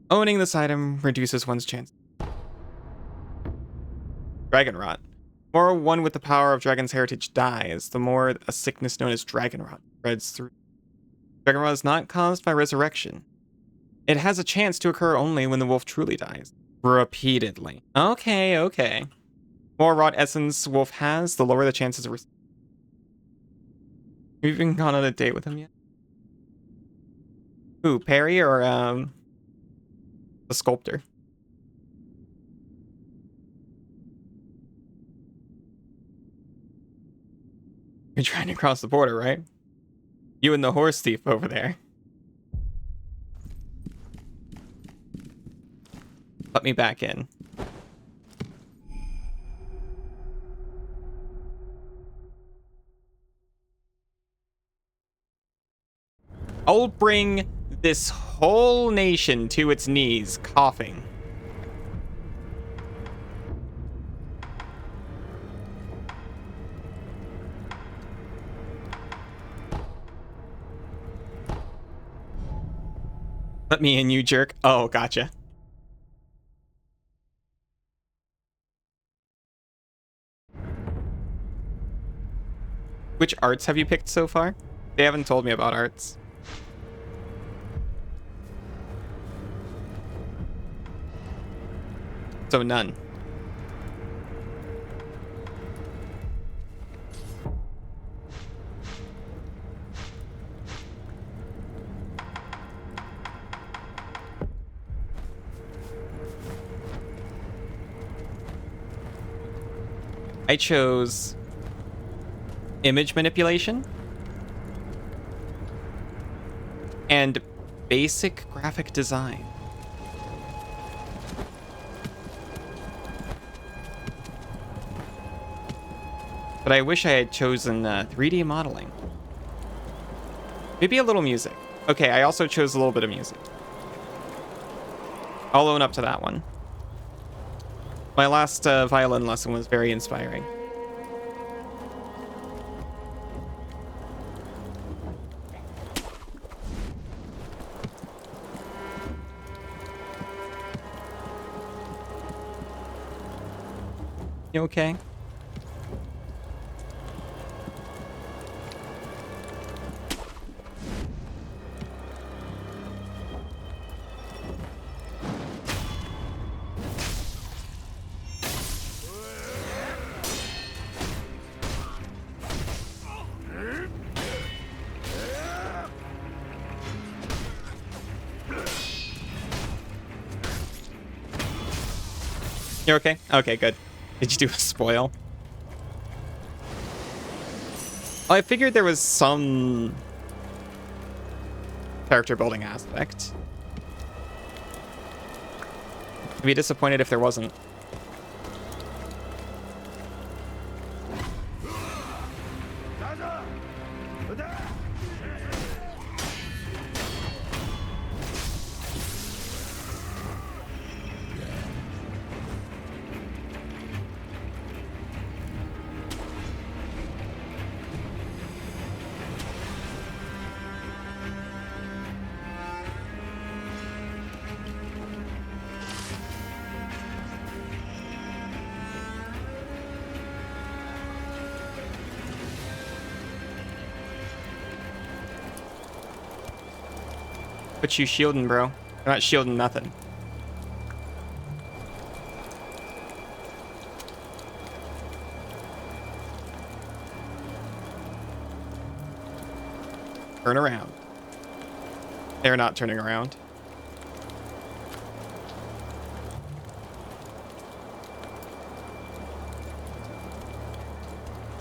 Owning this item reduces one's chances. Dragon rot. The more one with the power of dragon's heritage dies, the more a sickness known as dragon rot spreads through. Dragon rot is not caused by resurrection. It has a chance to occur only when the wolf truly dies. Repeatedly. Okay. The more rot essence wolf has, the lower the chances of... Have you even gone on a date with him yet? Who, Perry or the sculptor? You're trying to cross the border, right? You and the horse thief over there. Let me back in. I'll bring this whole nation to its knees, coughing. Let me in, you jerk. Oh, gotcha. Which arts have you picked so far? They haven't told me about arts. So none. I chose image manipulation and basic graphic design. But I wish I had chosen 3D modeling. Maybe a little music. Okay, I also chose a little bit of music. I'll own up to that one. My last violin lesson was very inspiring. You okay? You're okay? Okay, good. Did you do a spoil? Well, I figured there was some character building aspect. I'd be disappointed if there wasn't. What you shielding, bro? You're not shielding nothing. Turn around. They're not turning around.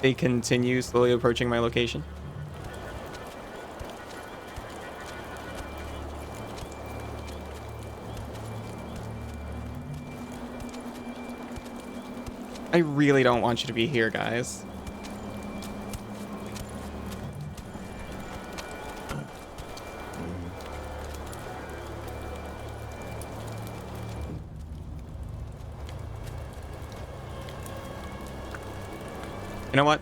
They continue slowly approaching my location. I really don't want you to be here, guys. You know what?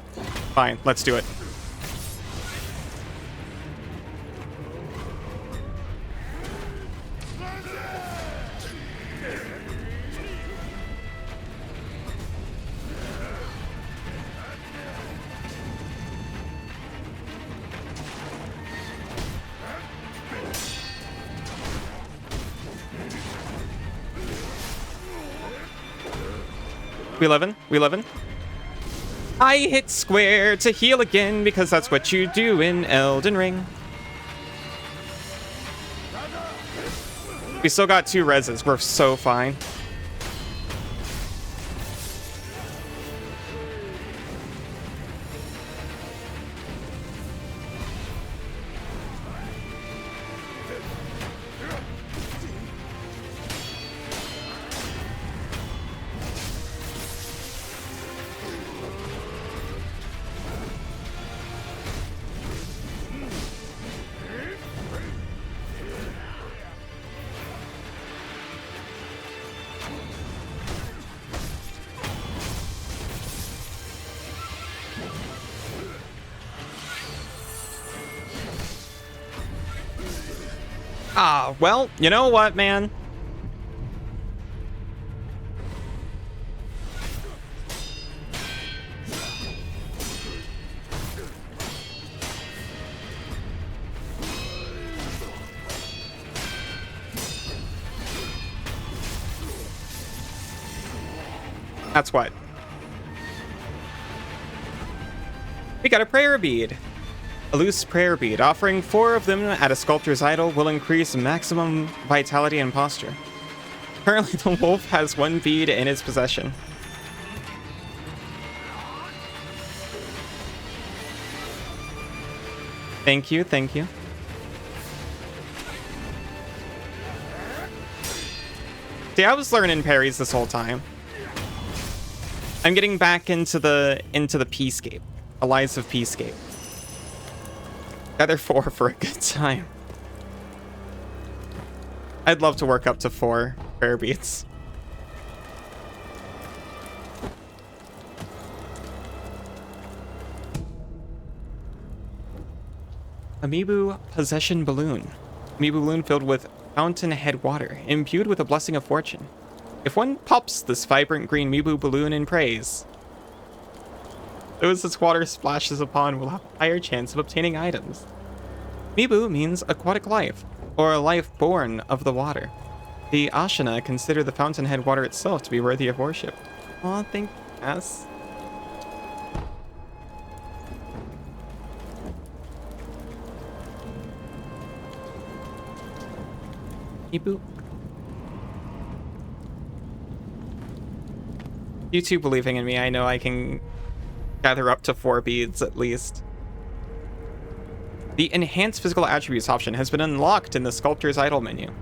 Fine, let's do it. We 11? We 11? I hit square to heal again because that's what you do in Elden Ring. We still got 2 reses. We're so fine. Ah, well, you know what, man? That's what. We got a prayer bead. A loose prayer bead. Offering 4 of them at a sculptor's idol will increase maximum vitality and posture. Currently, the wolf has 1 bead in his possession. Thank you, thank you. See, I was learning parries this whole time. I'm getting back into the Peacecape. Allies of Peacecape. Gather 4 for a good time. I'd love to work up to 4 prayer beads. Amiibo Possession Balloon. Amiibo balloon filled with fountainhead water, imbued with a blessing of fortune. If one pops this vibrant green Amiibo balloon in praise, those its water splashes upon will have a higher chance of obtaining items. Amiibo means aquatic life, or a life born of the water. The Ashina consider the fountainhead water itself to be worthy of worship. Aw, thank yes. Amiibo. You two believing in me, I know I can gather up to 4 beads at least. The Enhanced Physical Attributes option has been unlocked in the Sculptor's Idol menu.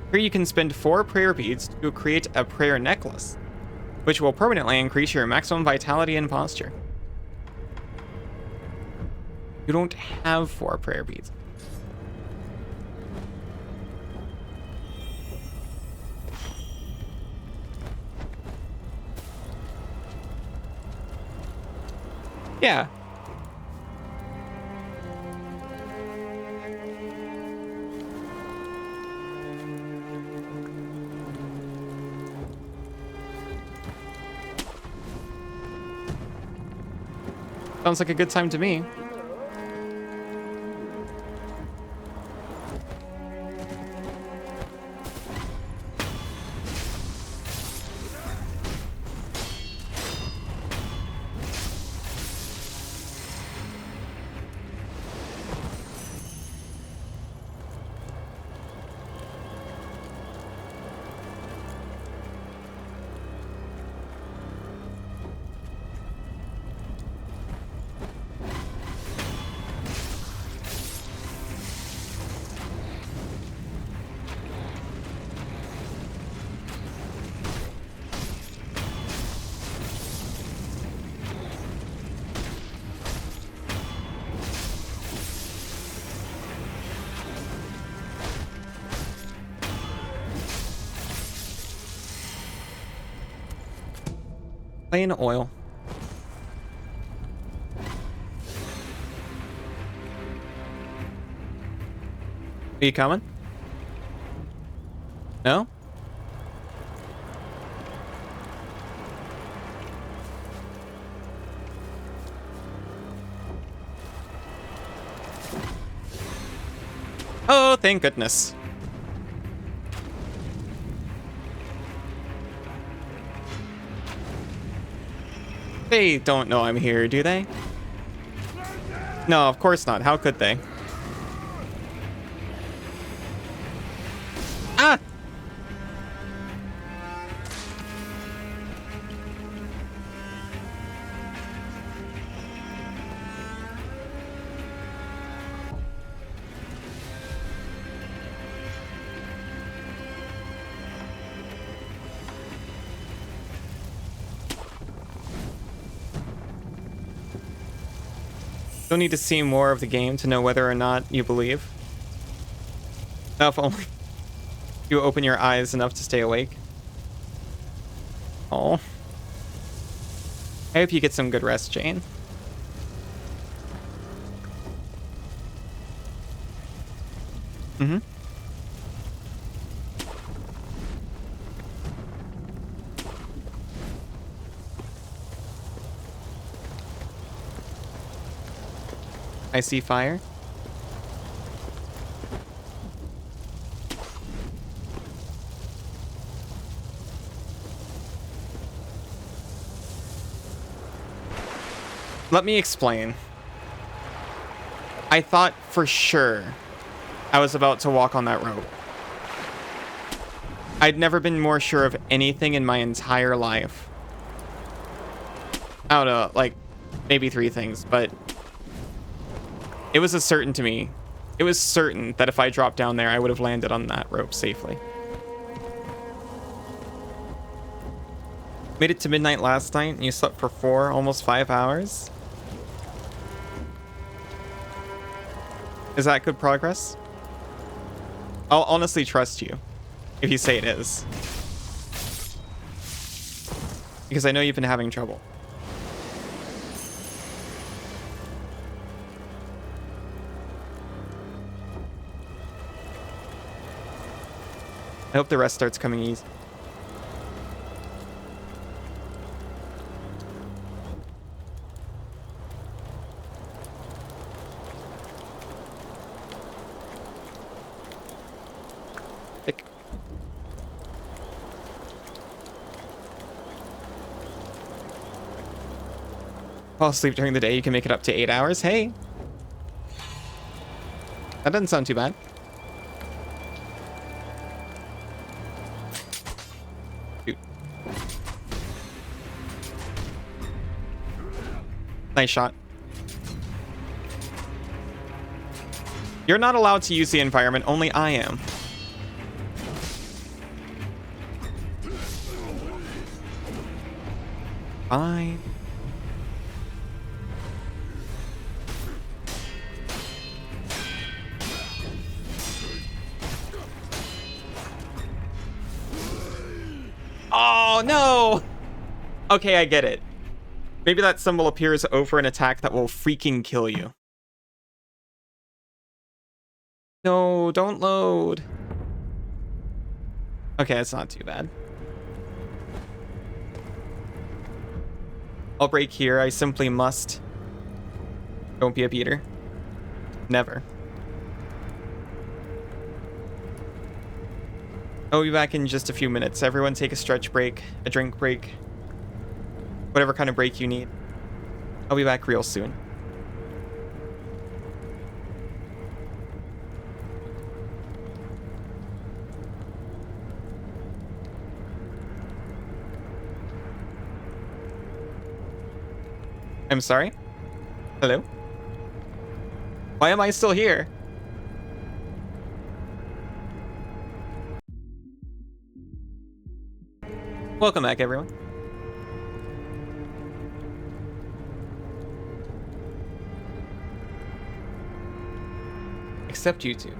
Here you can spend 4 prayer beads to create a prayer necklace, which will permanently increase your maximum vitality and posture. You don't have 4 prayer beads. Yeah. Sounds like a good time to me. Plain oil. Are you coming? No? Oh, thank goodness. They don't know I'm here, do they? No, of course not. How could they? Ah! Don't need to see more of the game to know whether or not you believe. Now, if only you open your eyes enough to stay awake. Oh. I hope you get some good rest, Jane. Mm-hmm. I see fire. Let me explain. I thought for sure I was about to walk on that rope. I'd never been more sure of anything in my entire life. I don't know, like, maybe 3 things, but it was a certain to me. It was certain that if I dropped down there, I would have landed on that rope safely. Made it to midnight last night, and you slept for 4, almost 5 hours? Is that good progress? I'll honestly trust you if you say it is. Because I know you've been having trouble. I hope the rest starts coming easy. Thick. Fall asleep during the day, you can make it up to 8 hours. Hey! That doesn't sound too bad. Nice shot. You're not allowed to use the environment, only I am. Fine. Oh, no! Okay, I get it. Maybe that symbol appears over an attack that will freaking kill you. No, don't load. Okay, it's not too bad. I'll break here. I simply must. Don't be a beater. Never. I'll be back in just a few minutes. Everyone take a stretch break, a drink break. Whatever kind of break you need. I'll be back real soon. I'm sorry? Hello? Why am I still here? Welcome back, everyone. Except you two.